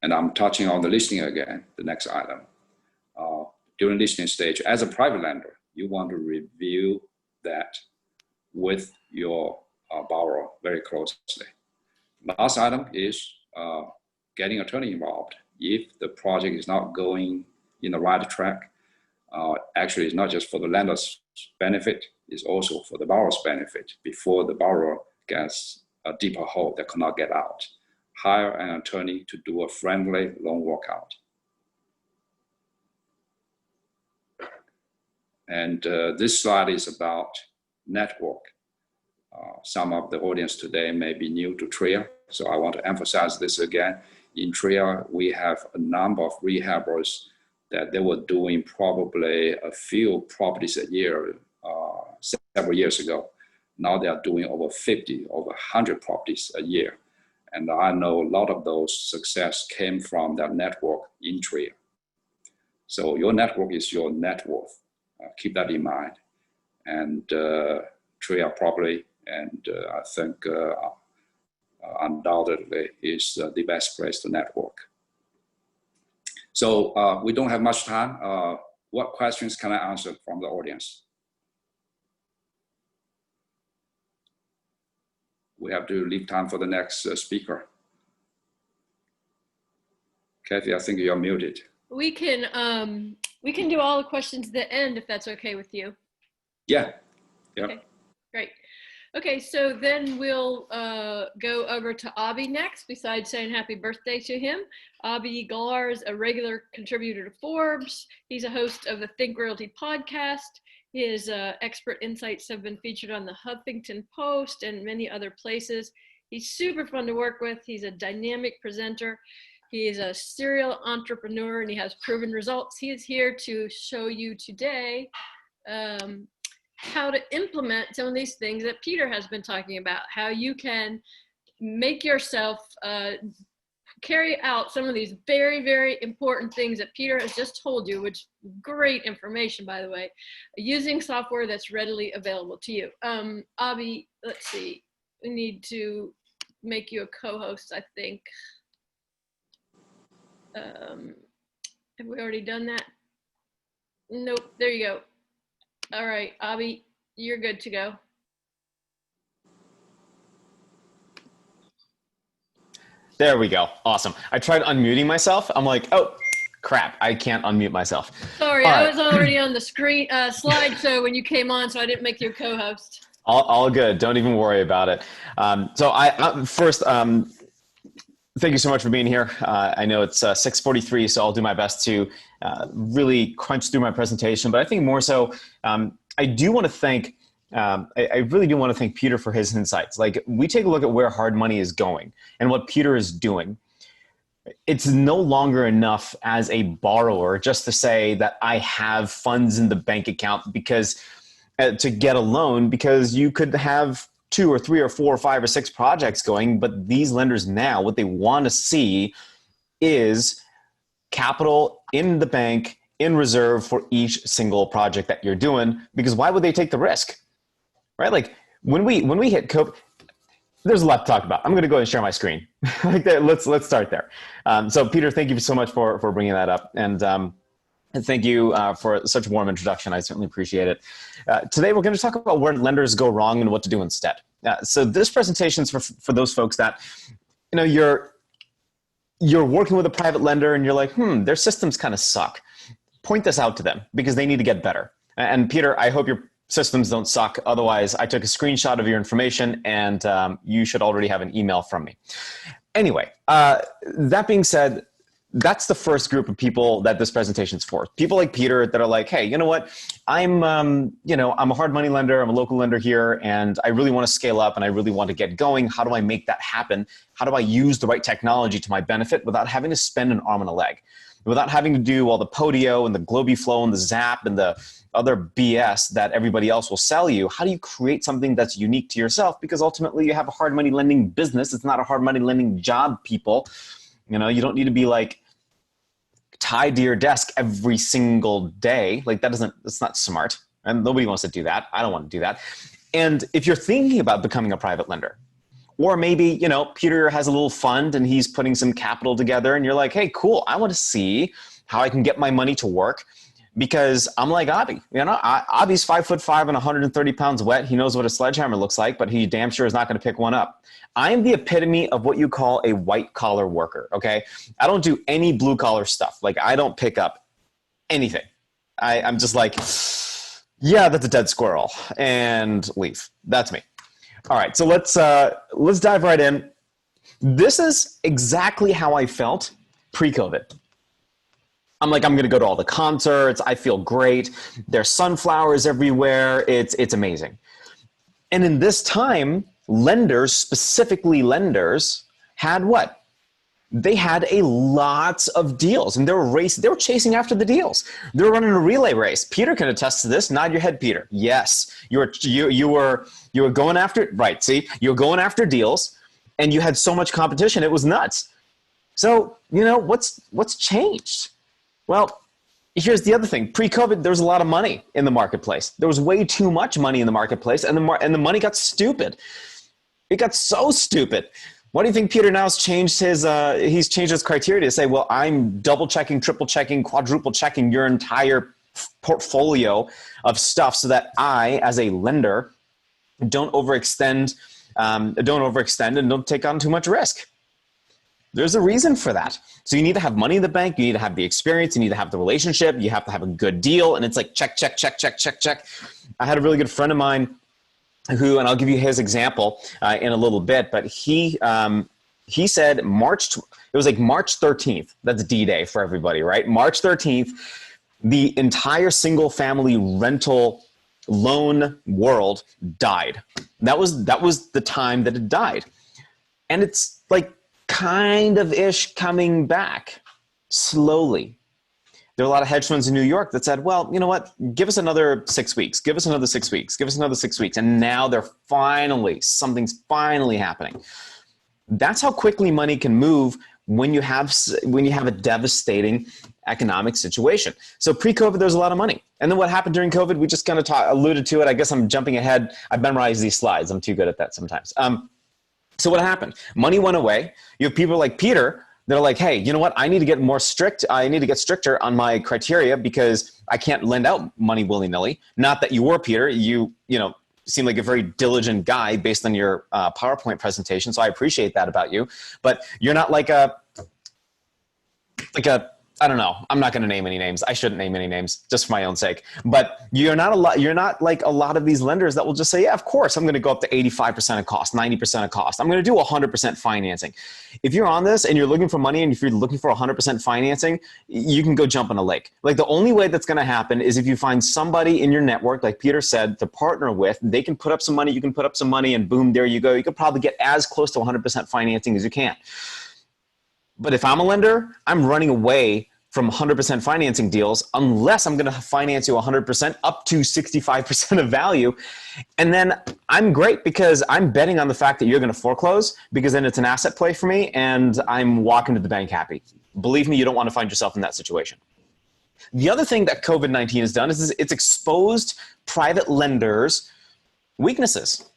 And I'm touching on the listening again, the next item. During listening stage, as a private lender, you want to review that with your borrower very closely. Last item is getting attorney involved. If the project is not going in the right track, actually it's not just for the lender's benefit, it's also for the borrower's benefit before the borrower gets a deeper hole that cannot get out. Hire an attorney to do a friendly loan workout. And this slide is about network. Some of the audience today may be new to TREIA, so I want to emphasize this again. In TREIA, we have a number of rehabbers that they were doing probably a few properties a year several years ago. Now they are doing over 50, over 100 properties a year. And I know a lot of those success came from that network in TREIA. So your network is your net worth. Keep that in mind. And TREIA probably, and I think undoubtedly is the best place to network. So we don't have much time. What questions can I answer from the audience? We have to leave time for the next speaker. Kathy, I think you're muted. We can do all the questions at the end if that's okay with you. Yeah. Yeah. Okay, great. Okay, so then we'll go over to Abhi next, besides saying happy birthday to him. Abhi Golar is a regular contributor to Forbes. He's a host of the Think Realty podcast. His expert insights have been featured on the Huffington Post and many other places. He's super fun to work with. He's a dynamic presenter. He is a serial entrepreneur and he has proven results. He is here to show you today how to implement some of these things that Peter has been talking about, how you can make yourself carry out some of these very, very important things that Peter has just told you, which great information, by the way, using software that's readily available to you. Abhi, let's see, we need to make you a co-host, I think. Have we already done that? Nope, there you go. All right, Abhi, you're good to go. There we go. Awesome. I tried unmuting myself. I'm like, oh, crap. I can't unmute myself. Sorry, I was already on the screen slideshow when you came on, so I didn't make you a co-host. All good. Don't even worry about it. So first, thank you so much for being here. I know it's 6:43, so I'll do my best to really crunch through my presentation. But I think more so, I do want to thank, I really do want to thank Peter for his insights. Like, we take a look at where hard money is going and what Peter is doing. It's no longer enough as a borrower just to say that I have funds in the bank account because to get a loan, because you could have 2 or 3 or 4 or 5 or 6 projects going, but these lenders now, what they want to see is capital in the bank in reserve for each single project that you're doing, because why would they take the risk, right? Like when we hit COVID, there's a lot to talk about. I'm going to go ahead and share my screen. Like that, let's start there. So Peter, thank you so much for bringing that up. And thank you for such a warm introduction. I certainly appreciate it. Today, we're going to talk about where lenders go wrong and what to do instead. So this presentation is for those folks that, you know, you're working with a private lender and you're like, their systems kind of suck. Point this out to them because they need to get better. And Peter, I hope your systems don't suck. Otherwise, I took a screenshot of your information and you should already have an email from me. Anyway, that being said, that's the first group of people that this presentation is for. People like Peter that are like, hey, you know what? I'm a hard money lender. I'm a local lender here, and I really want to scale up and I really want to get going. How do I make that happen? How do I use the right technology to my benefit without having to spend an arm and a leg? Without having to do all the Podio and the GlobiFlow and the Zap and the other BS that everybody else will sell you? How do you create something that's unique to yourself? Because ultimately you have a hard money lending business. It's not a hard money lending job, people. You know, you don't need to be like tied to your desk every single day. Like that's not smart. And nobody wants to do that. I don't want to do that. And if you're thinking about becoming a private lender, or maybe, Peter has a little fund and he's putting some capital together and you're like, hey, cool. I want to see how I can get my money to work because I'm like Abhi. Abhi's 5'5" and 130 pounds wet. He knows what a sledgehammer looks like, but he damn sure is not going to pick one up. I am the epitome of what you call a white collar worker. Okay. I don't do any blue collar stuff. Like I don't pick up anything. I'm just like, yeah, that's a dead squirrel and leave. That's me. All right, so let's dive right in. This is exactly how I felt pre-COVID. I'm like, I'm going to go to all the concerts. I feel great. There's sunflowers everywhere. It's amazing. And in this time, lenders, specifically lenders, had what? They had a lots of deals and they were chasing after the deals. They were running a relay race. Peter can attest to this. Nod your head, Peter. Yes, you were going after it. Right. See, you were going after deals and you had so much competition. It was nuts. So, what's changed? Well, here's the other thing. Pre-COVID, there was a lot of money in the marketplace. There was way too much money in the marketplace and the money got stupid. It got so stupid. Why do you think Peter now has changed he's changed his criteria to say, well, I'm double checking, triple checking, quadruple checking your entire portfolio of stuff so that I, as a lender, don't overextend and don't take on too much risk. There's a reason for that. So you need to have money in the bank. You need to have the experience. You need to have the relationship. You have to have a good deal. And it's like, check, check, check, check, check, check. I had a really good friend of mine who, and I'll give you his example in a little bit, but he said it was like March 13th. That's D-Day for everybody, right? March 13th, the entire single family rental loan world died. That was the time that it died. And it's like kind of ish coming back slowly. There are a lot of hedge funds in New York that said, well, you know what, give us another 6 weeks, give us another 6 weeks, give us another 6 weeks. And now something's finally happening. That's how quickly money can move when you have a devastating economic situation. So pre-COVID, there's a lot of money. And then what happened during COVID, we just kind of alluded to it. I guess I'm jumping ahead. I memorize these slides. I'm too good at that sometimes. So what happened? Money went away. You have people like Peter. They're like, hey, you know what? I need to get more strict. I need to get stricter on my criteria because I can't lend out money willy-nilly. Not that you were, Peter. You seem like a very diligent guy based on your PowerPoint presentation. So I appreciate that about you. But you're not like a I don't know. I'm not going to name any names. I shouldn't name any names just for my own sake. But you're not like a lot of these lenders that will just say, yeah, of course, I'm going to go up to 85% of cost, 90% of cost. I'm going to do 100% financing. If you're on this and you're looking for money and if you're looking for 100% financing, you can go jump in a lake. Like the only way that's going to happen is if you find somebody in your network, like Peter said, to partner with. They can put up some money, you can put up some money, and boom, there you go. You could probably get as close to 100% financing as you can. But if I'm a lender, I'm running away from 100% financing deals unless I'm going to finance you 100% up to 65% of value. And then I'm great because I'm betting on the fact that you're going to foreclose because then it's an asset play for me and I'm walking to the bank happy. Believe me, you don't want to find yourself in that situation. The other thing that COVID-19 has done is it's exposed private lenders' weaknesses.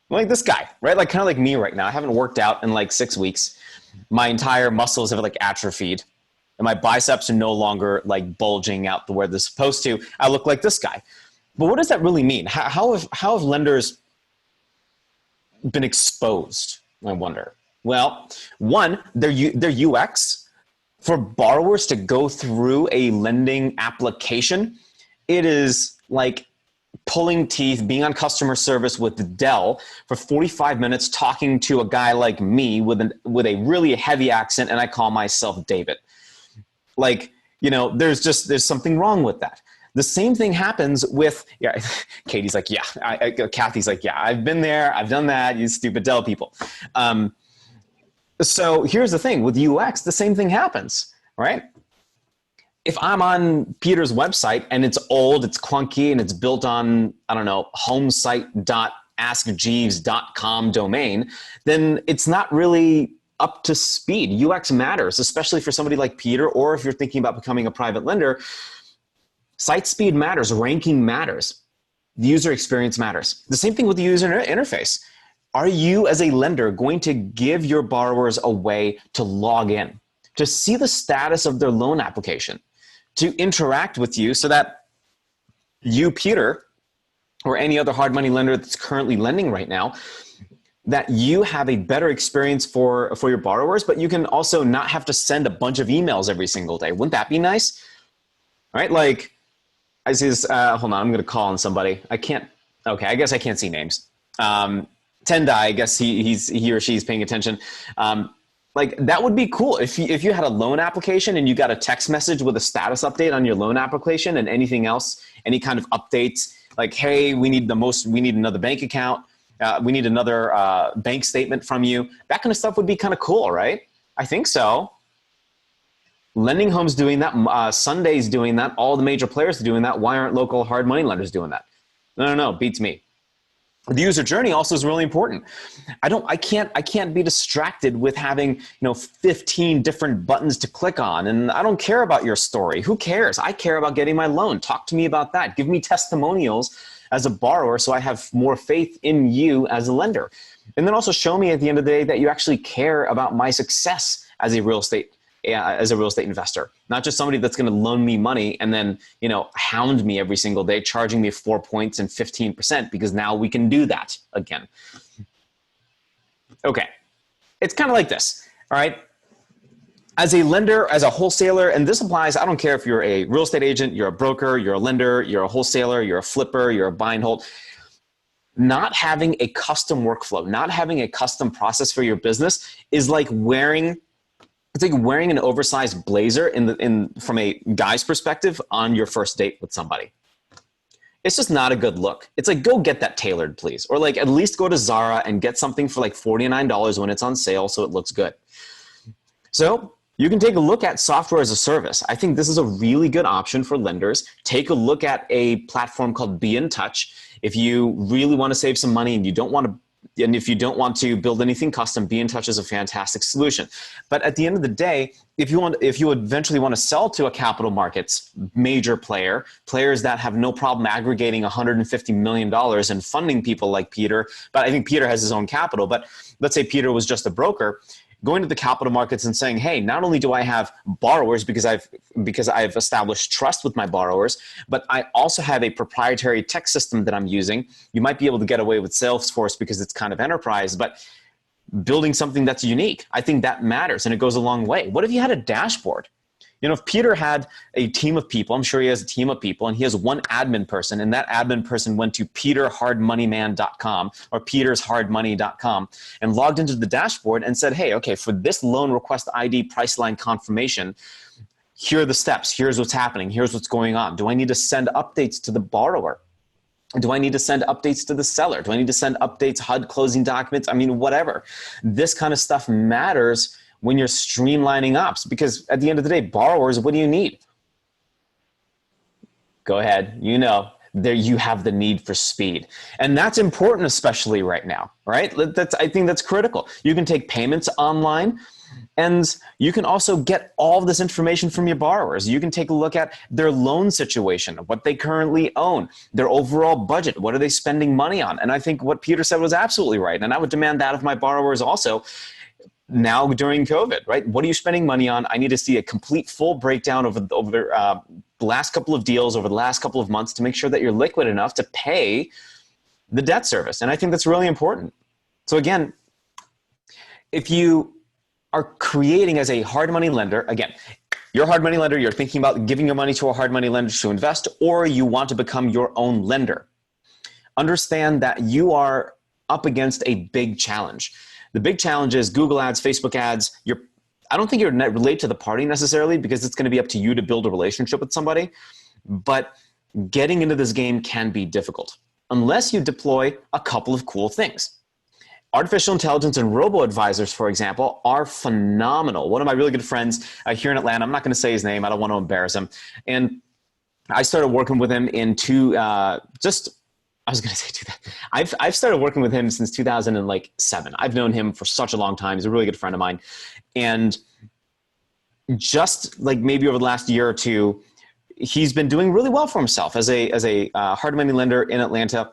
Like this guy, right? Like kind of like me right now. I haven't worked out in like 6 weeks. My entire muscles have like atrophied. And my biceps are no longer like bulging out to where they're supposed to. I look like this guy. But what does that really mean? How have lenders been exposed, I wonder? Well, one, their UX for borrowers to go through a lending application, it is like pulling teeth, being on customer service with Dell for 45 minutes, talking to a guy like me with a really heavy accent, and I call myself David. Like, there's something wrong with that. The same thing happens with, Katie's like, yeah. Kathy's like, yeah, I've been there. I've done that. You stupid Dell people. So here's the thing with UX, the same thing happens, right? If I'm on Peter's website and it's old, it's clunky, and it's built on, I don't know, homesite.askjeeves.com domain, then it's not really up to speed. UX matters, especially for somebody like Peter, or if you're thinking about becoming a private lender. Site speed matters, ranking matters, the user experience matters. The same thing with the user interface. Are you as a lender going to give your borrowers a way to log in, to see the status of their loan application, to interact with you so that you, Peter, or any other hard money lender that's currently lending right now, that you have a better experience for your borrowers, but you can also not have to send a bunch of emails every single day. Wouldn't that be nice? All right, like I see this, hold on, I'm going to call on somebody. I can't, okay, I guess I can't see names. Tendai, I guess he or she's paying attention. Like that would be cool if you had a loan application and you got a text message with a status update on your loan application and anything else, any kind of updates like, hey, we need another bank account. We need another bank statement from you. That kind of stuff would be kind of cool, right? I think so. Lending Home's doing that. Sunday's doing that. All the major players are doing that. Why aren't local hard money lenders doing that? No, beats me. The user journey also is really important. I can't be distracted with having 15 different buttons to click on, and I don't care about your story. Who cares? I care about getting my loan. Talk to me about that. Give me testimonials as a borrower so I have more faith in you as a lender. And then also show me at the end of the day that you actually care about my success as a real estate investor, not just somebody that's going to loan me money and then, hound me every single day, charging me 4 points and 15%, because now we can do that again. Okay. It's kind of like this. All right. As a lender, as a wholesaler, and this applies, I don't care if you're a real estate agent, you're a broker, you're a lender, you're a wholesaler, you're a flipper, you're a buy and hold. Not having a custom workflow, not having a custom process for your business is like wearing an oversized blazer from a guy's perspective on your first date with somebody. It's just not a good look. It's like, go get that tailored, please. Or like at least go to Zara and get something for like $49 when it's on sale so it looks good. So you can take a look at software as a service. I think this is a really good option for lenders. Take a look at a platform called Be in Touch. If you really want to save some money and if you don't want to build anything custom, Be in Touch is a fantastic solution. But at the end of the day, if you eventually want to sell to a capital markets major players that have no problem aggregating $150 million and funding people like Peter, but I think Peter has his own capital, but let's say Peter was just a broker, going to the capital markets and saying, hey, not only do I have borrowers because I've established trust with my borrowers, but I also have a proprietary tech system that I'm using. You might be able to get away with Salesforce because it's kind of enterprise, but building something that's unique, I think that matters and it goes a long way. What if you had a dashboard? If Peter had a team of people, I'm sure he has a team of people, and he has one admin person, and that admin person went to peterhardmoneyman.com or petershardmoney.com and logged into the dashboard and said, hey, okay, for this loan request ID Priceline confirmation, here are the steps. Here's what's happening. Here's what's going on. Do I need to send updates to the borrower? Do I need to send updates to the seller? Do I need to send updates, HUD closing documents? I mean, whatever. This kind of stuff matters when you're streamlining ops, because at the end of the day, borrowers, what do you need? Go ahead. There you have the need for speed. And that's important, especially right now, right? I think that's critical. You can take payments online, and you can also get all of this information from your borrowers. You can take a look at their loan situation, what they currently own, their overall budget, what are they spending money on? And I think what Peter said was absolutely right. And I would demand that of my borrowers also. Now during COVID, right? What are you spending money on? I need to see a complete full breakdown over the last couple of deals over the last couple of months to make sure that you're liquid enough to pay the debt service. And I think that's really important. So again, if you are creating as a hard money lender, again, you're a hard money lender, you're thinking about giving your money to a hard money lender to invest, or you want to become your own lender, understand that you are up against a big challenge. The big challenge is Google ads, Facebook ads. I don't think you're late to the party necessarily, because it's going to be up to you to build a relationship with somebody. But getting into this game can be difficult unless you deploy a couple of cool things. Artificial intelligence and robo-advisors, for example, are phenomenal. One of my really good friends here in Atlanta, I'm not going to say his name, I don't want to embarrass him. And I started working with him in just I was going to say do that. I've started working with him since 2007. I've known him for such a long time. He's a really good friend of mine. And just like maybe over the last year or two, he's been doing really well for himself as a hard money lender in Atlanta.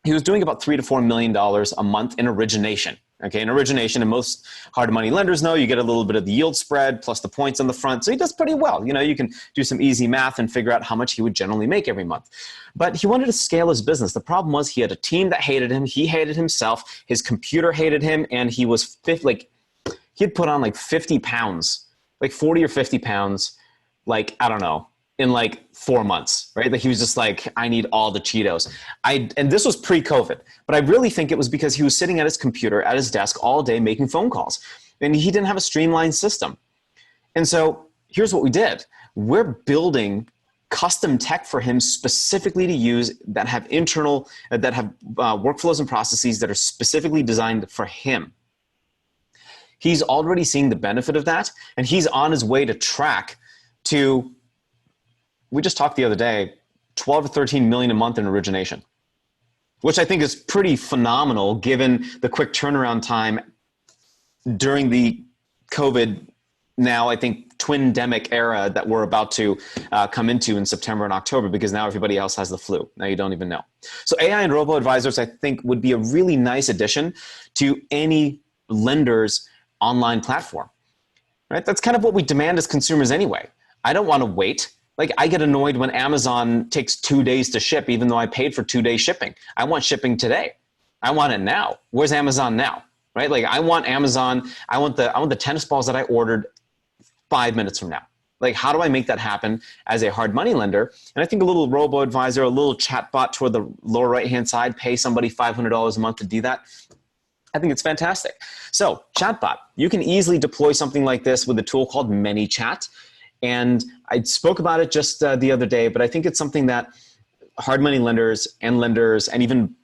He was doing about $3 to $4 million a month in origination. Okay, in origination, and most hard money lenders know you get a little bit of the yield spread plus the points on the front. So he does pretty well. You know, you can do some easy math and figure out how much he would generally make every month. But he wanted to scale his business. The problem was he had a team that hated him. He hated himself. His computer hated him. And he was he'd put on like 50 pounds, like 40 or 50 pounds, like, I don't know, in like 4 months, right? Like he was just like, I need all the Cheetos. And this was pre-COVID, but I really think it was because he was sitting at his computer at his desk all day making phone calls, and he didn't have a streamlined system. And so here's what we did. We're building custom tech for him specifically to use that have workflows and processes that are specifically designed for him. He's already seeing the benefit of that, and he's on his way to track to, we just talked the other day, 12 to 13 million a month in origination, which I think is pretty phenomenal given the quick turnaround time during the COVID, now I think twin-demic era that we're about to come into in September and October, because now everybody else has the flu. Now you don't even know. So AI and robo-advisors, I think, would be a really nice addition to any lender's online platform, right? That's kind of what we demand as consumers anyway. I don't want to wait. Like, I get annoyed when Amazon takes 2 days to ship, even though I paid for 2 days shipping. I want shipping today. I want it now. Where's Amazon now? Right? Like, I want Amazon. I want the tennis balls that I ordered 5 minutes from now. Like, how do I make that happen as a hard money lender? And I think a little robo-advisor, a little chatbot toward the lower right-hand side, pay somebody $500 a month to do that. I think it's fantastic. So, chatbot, you can easily deploy something like this with a tool called ManyChat. And I spoke about it just the other day, but I think it's something that hard money lenders, and even,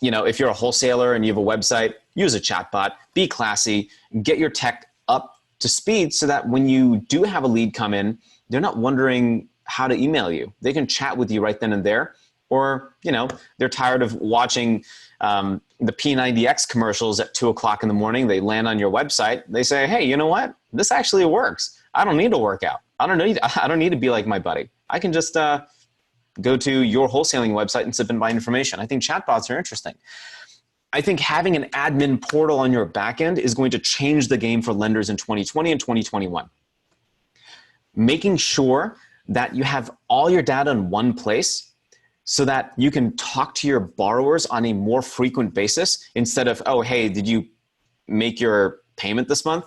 you know, if you're a wholesaler and you have a website, use a chatbot, be classy, get your tech up to speed so that when you do have a lead come in, they're not wondering how to email you. They can chat with you right then and there. Or, you know, they're tired of watching the P90X commercials at 2 o'clock in the morning. They land on your website. They say, hey, you know what? This actually works. I don't need to work out. I don't need to be like my buddy. I can just go to your wholesaling website and submit my information. I think chatbots are interesting. I think having an admin portal on your backend is going to change the game for lenders in 2020 and 2021. Making sure that you have all your data in one place so that you can talk to your borrowers on a more frequent basis instead of, oh, hey, did you make your payment this month?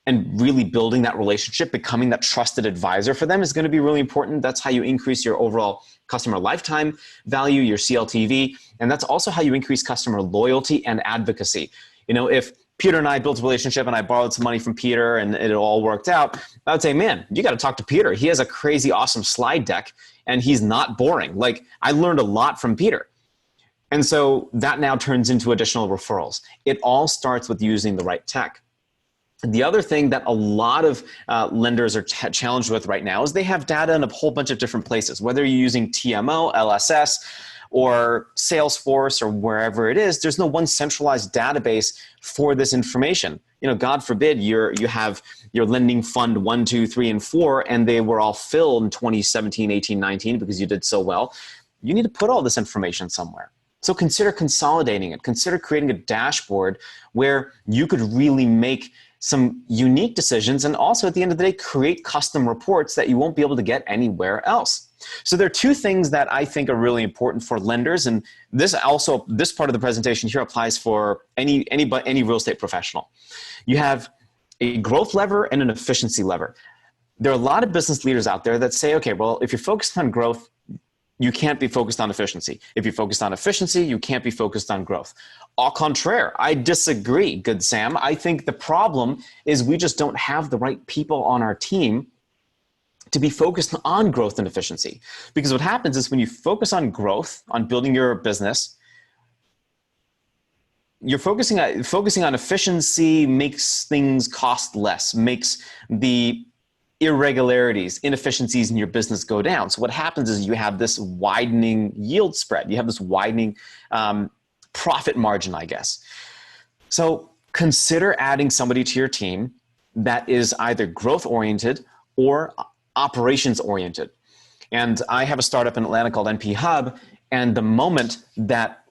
And really building that relationship, becoming that trusted advisor for them is going to be really important. That's how you increase your overall customer lifetime value, your CLTV, and that's also how you increase customer loyalty and advocacy. You know, if Peter and I built a relationship and I borrowed some money from Peter and it all worked out, I would say, man, you got to talk to Peter. He has a crazy, awesome slide deck and he's not boring. Like, I learned a lot from Peter. And so that now turns into additional referrals. It all starts with using the right tech. The other thing that a lot of lenders are challenged with right now is they have data in a whole bunch of different places, whether you're using TMO, LSS, or Salesforce, or wherever it is. There's no one centralized database for this information. You know, God forbid you have your lending fund 1, 2, 3, and 4, and they were all filled in 2017, 18, 19 because you did so well. You need to put all this information somewhere. So consider consolidating it. Consider creating a dashboard where you could really make some unique decisions, and also at the end of the day, create custom reports that you won't be able to get anywhere else. So there are two things that I think are really important for lenders, and this part of the presentation here applies for any real estate professional. You have a growth lever and an efficiency lever. There are a lot of business leaders out there that say, okay, well, if you're focused on growth, you can't be focused on efficiency. If you're focused on efficiency, you can't be focused on growth. Au contraire, I disagree, good Sam. I think the problem is we just don't have the right people on our team to be focused on growth and efficiency. Because what happens is when you focus on growth, on building your business, you're focusing on efficiency makes things cost less, makes the irregularities, inefficiencies in your business go down. So what happens is you have this widening yield spread. You have this widening profit margin, I guess. So consider adding somebody to your team that is either growth oriented or operations oriented. And I have a startup in Atlanta called NP Hub. And the moment that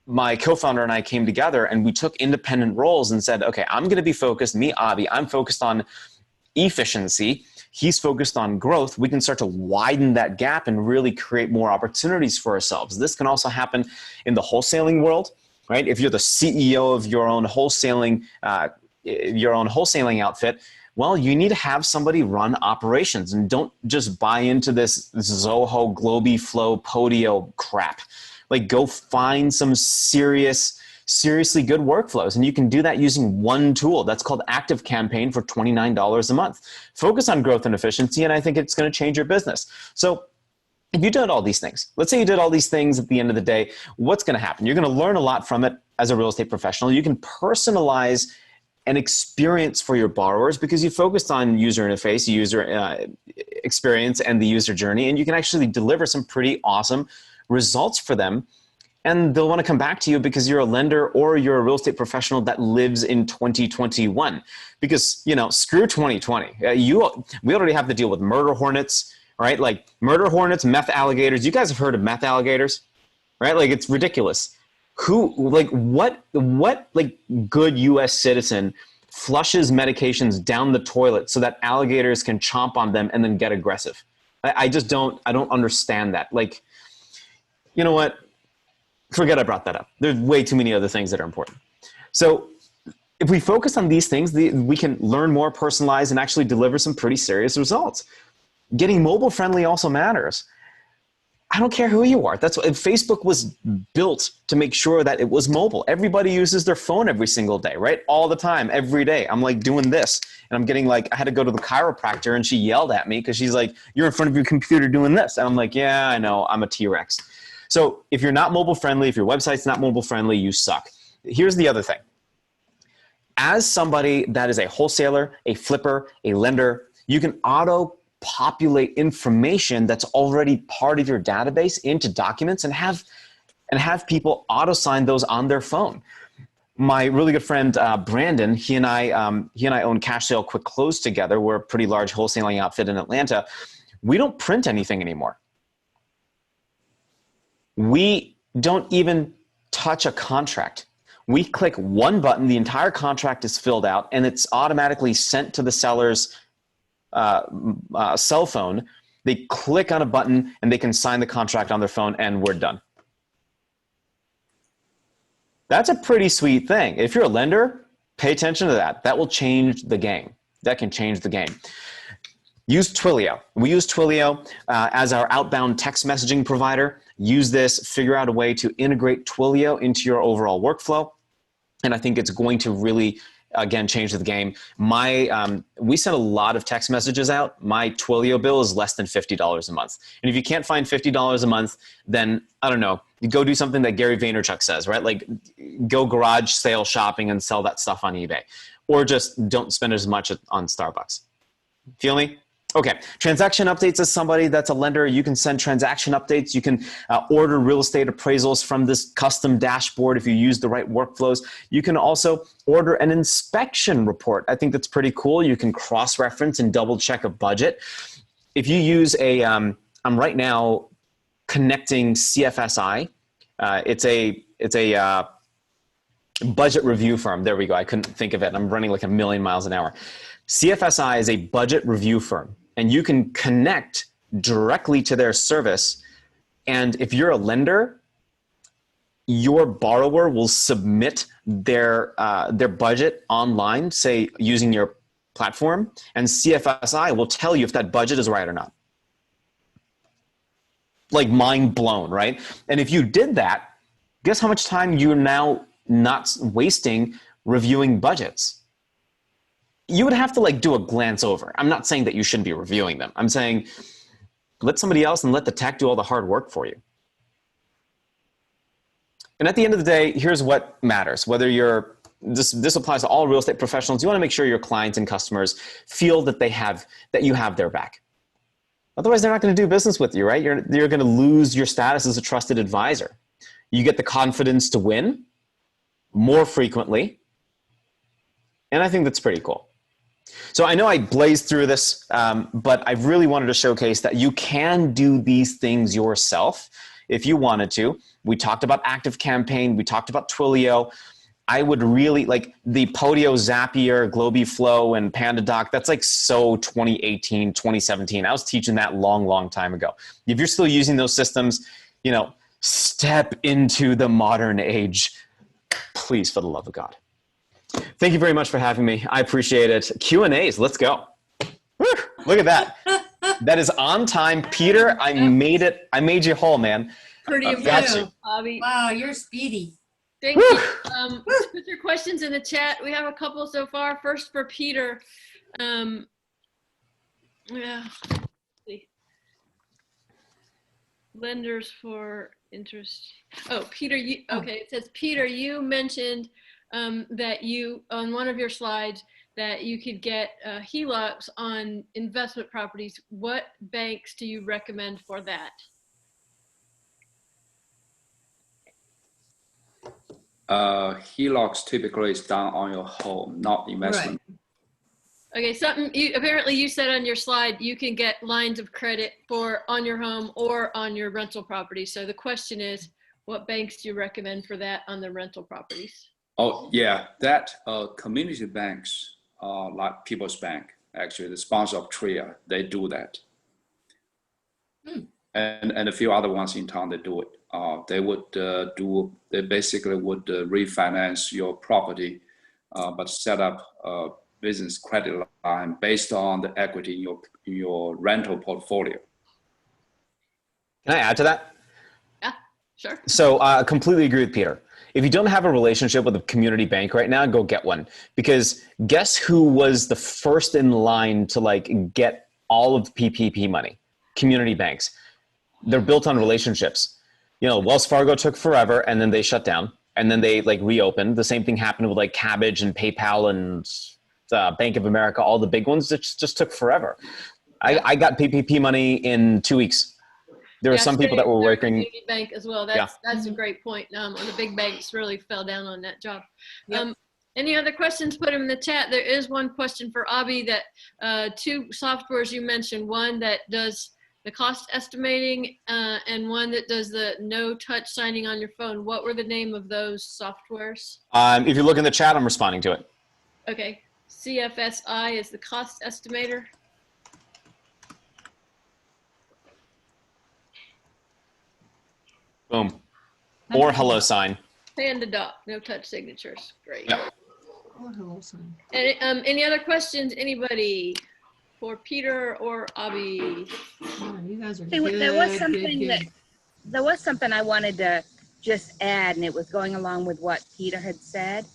my co-founder and I came together and we took independent roles and said, okay, I'm going to be focused, me, Abhi, I'm focused on efficiency. He's focused on growth. We can start to widen that gap and really create more opportunities for ourselves. This can also happen in the wholesaling world, right? If you're the CEO of your own wholesaling outfit, well, you need to have somebody run operations, and don't just buy into this Zoho, Globy, Flow, Podio crap. Like, go find some seriously good workflows. And you can do that using one tool that's called Active Campaign for $29 a month. Focus on growth and efficiency, and I think it's going to change your business. So if you did all these things, let's say you did all these things at the end of the day, what's going to happen? You're going to learn a lot from it as a real estate professional. You can personalize an experience for your borrowers because you focused on user interface, user experience, and the user journey, and you can actually deliver some pretty awesome results for them. And they'll want to come back to you because you're a lender or you're a real estate professional that lives in 2021. Because, screw 2020. We already have to deal with murder hornets, right? Like murder hornets, meth alligators. You guys have heard of meth alligators, right? Like, it's ridiculous. What good US citizen flushes medications down the toilet so that alligators can chomp on them and then get aggressive? I don't understand that. Like, you know what? Forget I brought that up. There's way too many other things that are important. So if we focus on these things, we can learn more, personalize, and actually deliver some pretty serious results. Getting mobile friendly also matters. I don't care who you are. That's what Facebook was built to make sure that it was mobile. Everybody uses their phone every single day, right? All the time, every day. I'm like doing this and I'm getting I had to go to the chiropractor and she yelled at me because she's like, you're in front of your computer doing this. And I'm like, yeah, I know, I'm a T-Rex. So if you're not mobile friendly, if your website's not mobile friendly, you suck. Here's the other thing. As somebody that is a wholesaler, a flipper, a lender, you can auto-populate information that's already part of your database into documents and have people auto-sign those on their phone. My really good friend, Brandon, he and I own Cash Sale Quick Close together. We're a pretty large wholesaling outfit in Atlanta. We don't print anything anymore. We don't even touch a contract. We click one button, the entire contract is filled out, and it's automatically sent to the seller's cell phone. They click on a button and they can sign the contract on their phone, and we're done. That's a pretty sweet thing. If you're a lender, pay attention to that. That will change the game. That can change the game. Use Twilio. We use Twilio as our outbound text messaging provider. Use this, figure out a way to integrate Twilio into your overall workflow. And I think it's going to really, again, change the game. We send a lot of text messages out. My Twilio bill is less than $50 a month. And if you can't find $50 a month, then I don't know, you go do something that Gary Vaynerchuk says, right? Like go garage sale shopping and sell that stuff on eBay, or just don't spend as much on Starbucks. Feel me? Okay, transaction updates. As somebody that's a lender, you can send transaction updates. You can order real estate appraisals from this custom dashboard if you use the right workflows. You can also order an inspection report. I think that's pretty cool. You can cross-reference and double-check a budget. If you use I'm right now connecting CFSI. It's a budget review firm. There we go. I couldn't think of it. I'm running like a million miles an hour. CFSI is a budget review firm, and you can connect directly to their service. And if you're a lender, your borrower will submit their budget online, say using your platform, and CFSI will tell you if that budget is right or not. Like mind blown, right? And if you did that, guess how much time you're now not wasting reviewing budgets? You would have to like do a glance over. I'm not saying that you shouldn't be reviewing them. I'm saying let somebody else and let the tech do all the hard work for you. And at the end of the day, here's what matters. Whether you're this applies to all real estate professionals. You want to make sure your clients and customers feel that you have their back. Otherwise, they're not going to do business with you, right? You're going to lose your status as a trusted advisor. You get the confidence to win more frequently. And I think that's pretty cool. So I know I blazed through this, but I really wanted to showcase that you can do these things yourself if you wanted to. We talked about ActiveCampaign. We talked about Twilio. I would really like the Podio, Zapier, GlobiFlow, and PandaDoc. That's like so 2018, 2017. I was teaching that long time ago. If you're still using those systems, you know, step into the modern age, please, for the love of God. Thank you very much for having me. I appreciate it. Q&As, let's go. Woo, look at that. That is on time. Peter, I made it. I made you whole, man. Pretty Got impressive, you. Abhi. Wow, you're speedy. Thank you. Put your questions in the chat. We have a couple so far. First for Peter. Yeah. Let's see. Lenders for interest. Oh, Peter, okay. It says, Peter, you mentioned that you, on one of your slides, that you could get HELOCs on investment properties. What banks do you recommend for that? HELOCs typically is done on your home, not investment. Right. Okay, apparently you said on your slide you can get lines of credit for on your home or on your rental property. So the question is, what banks do you recommend for that on the rental properties? Oh yeah, that community banks like People's Bank, actually the sponsor of TREIA, they do that. And a few other ones in town, they do it. They basically would refinance your property, but set up a business credit line based on the equity in your rental portfolio. Can I add to that? Yeah, sure. So I completely agree with Peter. If you don't have a relationship with a community bank right now, go get one. Because guess who was the first in line to like get all of the PPP money? Community banks. They're built on relationships. You know, Wells Fargo took forever and then they shut down and then they like reopened. The same thing happened with like Cabbage and PayPal and Bank of America, all the big ones. It just took forever. I got PPP money in 2 weeks. There were some people that were working. Community bank as well. That's a great point. The big banks really fell down on that job. Yep. Any other questions? Put them in the chat. There is one question for Abhi that two softwares you mentioned. One that does the cost estimating and one that does the no touch signing on your phone. What were the name of those softwares? If you look in the chat, I'm responding to it. Okay. CFSI is the cost estimator. Boom. Or hello sign. PandaDoc, no touch signatures. Great. Yep. Or hello sign. And, any other questions? Anybody for Peter or Abhi? Yeah, you guys are There good, was something good. there was something I wanted to just add, and it was going along with what Peter had said.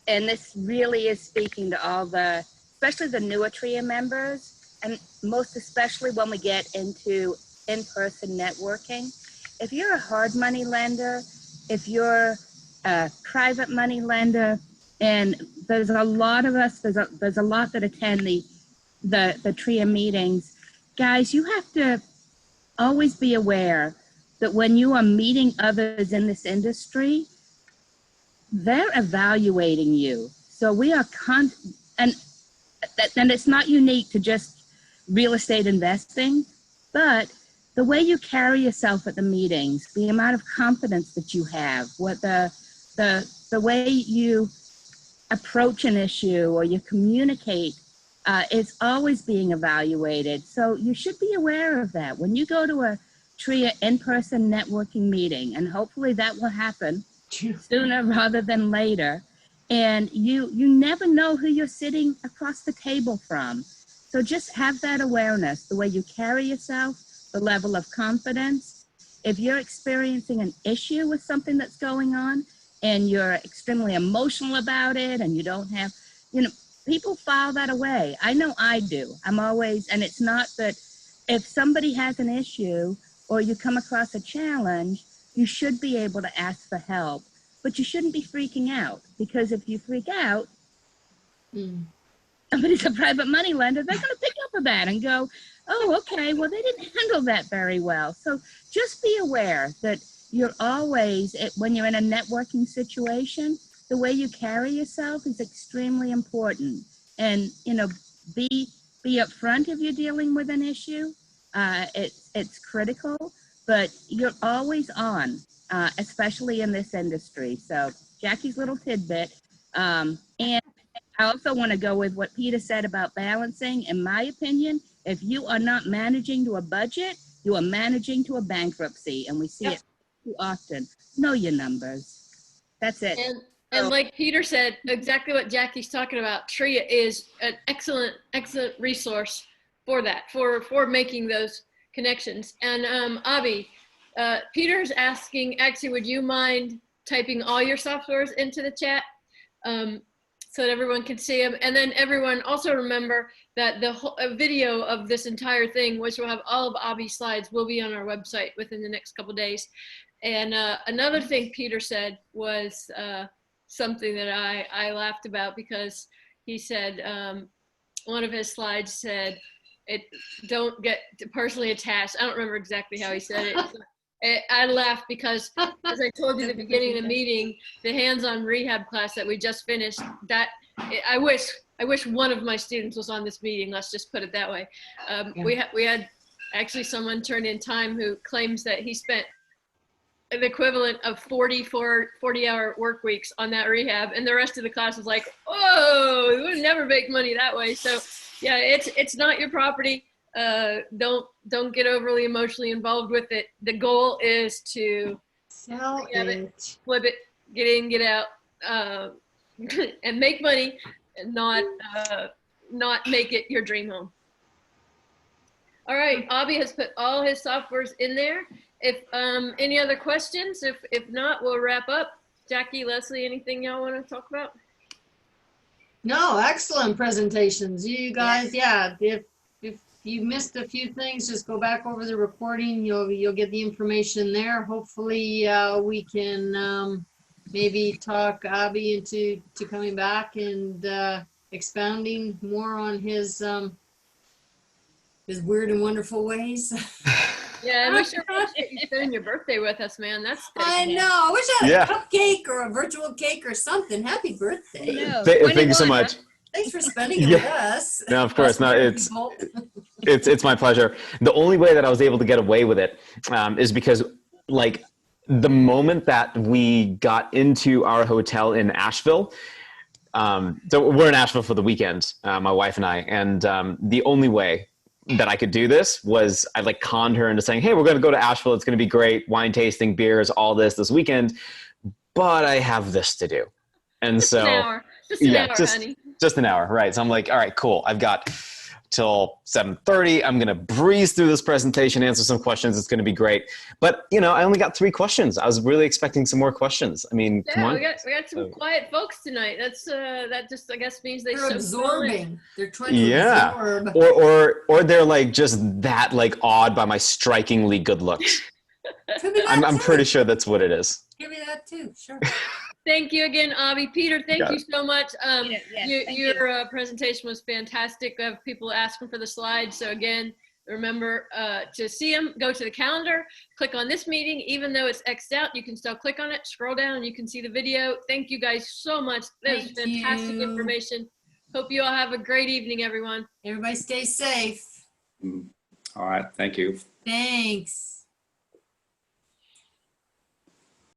And this really is speaking to all especially the newer TREIA members, and most especially when we get into in-person networking. If you're a hard money lender, if you're a private money lender, and there's a lot of us, there's a lot that attend the TREIA meetings, guys, you have to always be aware that when you are meeting others in this industry, they're evaluating you. So we are and it's not unique to just real estate investing, but the way you carry yourself at the meetings, the amount of confidence that you have, what the way you approach an issue or you communicate is always being evaluated. So you should be aware of that. When you go to a TREIA in-person networking meeting, and hopefully that will happen sooner rather than later, and you never know who you're sitting across the table from. So just have that awareness, the way you carry yourself, the level of confidence. If you're experiencing an issue with something that's going on and you're extremely emotional about it and you don't have, people file that away. I know I do. I'm always, and it's not that if somebody has an issue or you come across a challenge, you should be able to ask for help. but you shouldn't be freaking out, because if you freak out, Mm. somebody's a private money lender, they're going to pick up on that and go, oh, okay, well, they didn't handle that very well. So just be aware that you're always, when you're in a networking situation, the way you carry yourself is extremely important. And, you know, be upfront if you're dealing with an issue. It's critical, but you're always on, especially in this industry. So Jackie's little tidbit. And I also want to go with what Peter said about balancing. In my opinion, if you are not managing to a budget, you are managing to a bankruptcy. And we see it too often. Know your numbers. That's it. And like Peter said, exactly what Jackie's talking about, TREIA is an excellent resource for that, for making those connections. And Abhi, Peter's asking, actually, would you mind typing all your softwares into the chat? So that everyone can see them. And then everyone also remember that the whole video of this entire thing, which will have all of Abhi's slides, will be on our website within the next couple of days. And another thing Peter said was something that I laughed about, because he said, one of his slides said, don't get personally attached. I don't remember exactly how he said it. I laughed because, as I told you at the beginning of the meeting, the hands-on rehab class that we just finished, that I wish one of my students was on this meeting. Let's just put it that way. We had actually someone turn in time who claims that he spent the equivalent of 40-hour work weeks on that rehab, and the rest of the class was like, "Oh, we would never make money that way." So, yeah, it's not your property. Don't get overly emotionally involved with it. The goal is to Sell it, flip it, get in, get out, and make money, and not make it your dream home. All right, Abhi has put all his softwares in there. If any other questions, if not, we'll wrap up. Jackie, Leslie, anything y'all want to talk about? No, excellent presentations. You guys, yeah, if you missed a few things, just go back over the recording. You'll get the information there. Hopefully we can maybe talk Abhi into coming back and expounding more on his weird and wonderful ways. Yeah, and we sure appreciate you spending your birthday with us, man. That's I know. I wish I had a cupcake or a virtual cake or something. Happy birthday. Thank you so much. Thanks for spending it with us. No, of course. No, it's my pleasure. The only way that I was able to get away with it is because, like, the moment that we got into our hotel in Asheville, so we're in Asheville for the weekend, my wife and I, and the only way that I could do this was I like conned her into saying, hey, we're going to go to Asheville. It's going to be great. Wine tasting, beers, all this weekend. But I have this to do. And just an hour. Honey. Just an hour. Right. So I'm like, all right, cool. I've got till 7:30. I'm going to breeze through this presentation, answer some questions. It's going to be great. But, you know, I only got 3 questions. I was really expecting some more questions. I mean, come on. We got some quiet folks tonight. That's that just, I guess, means they're absorbing. They're trying to absorb. Or they're like just that like awed by my strikingly good looks. I'm pretty sure that's what it is. Give me that too. Sure. Thank you again, Abhi. Peter, thank you so much. Your presentation was fantastic. I have people asking for the slides. So again, remember to see them, go to the calendar, click on this meeting. Even though it's X'd out, you can still click on it, scroll down, and you can see the video. Thank you guys so much. That was fantastic information. Hope you all have a great evening, everyone. Everybody stay safe. All right. Thank you. Thanks.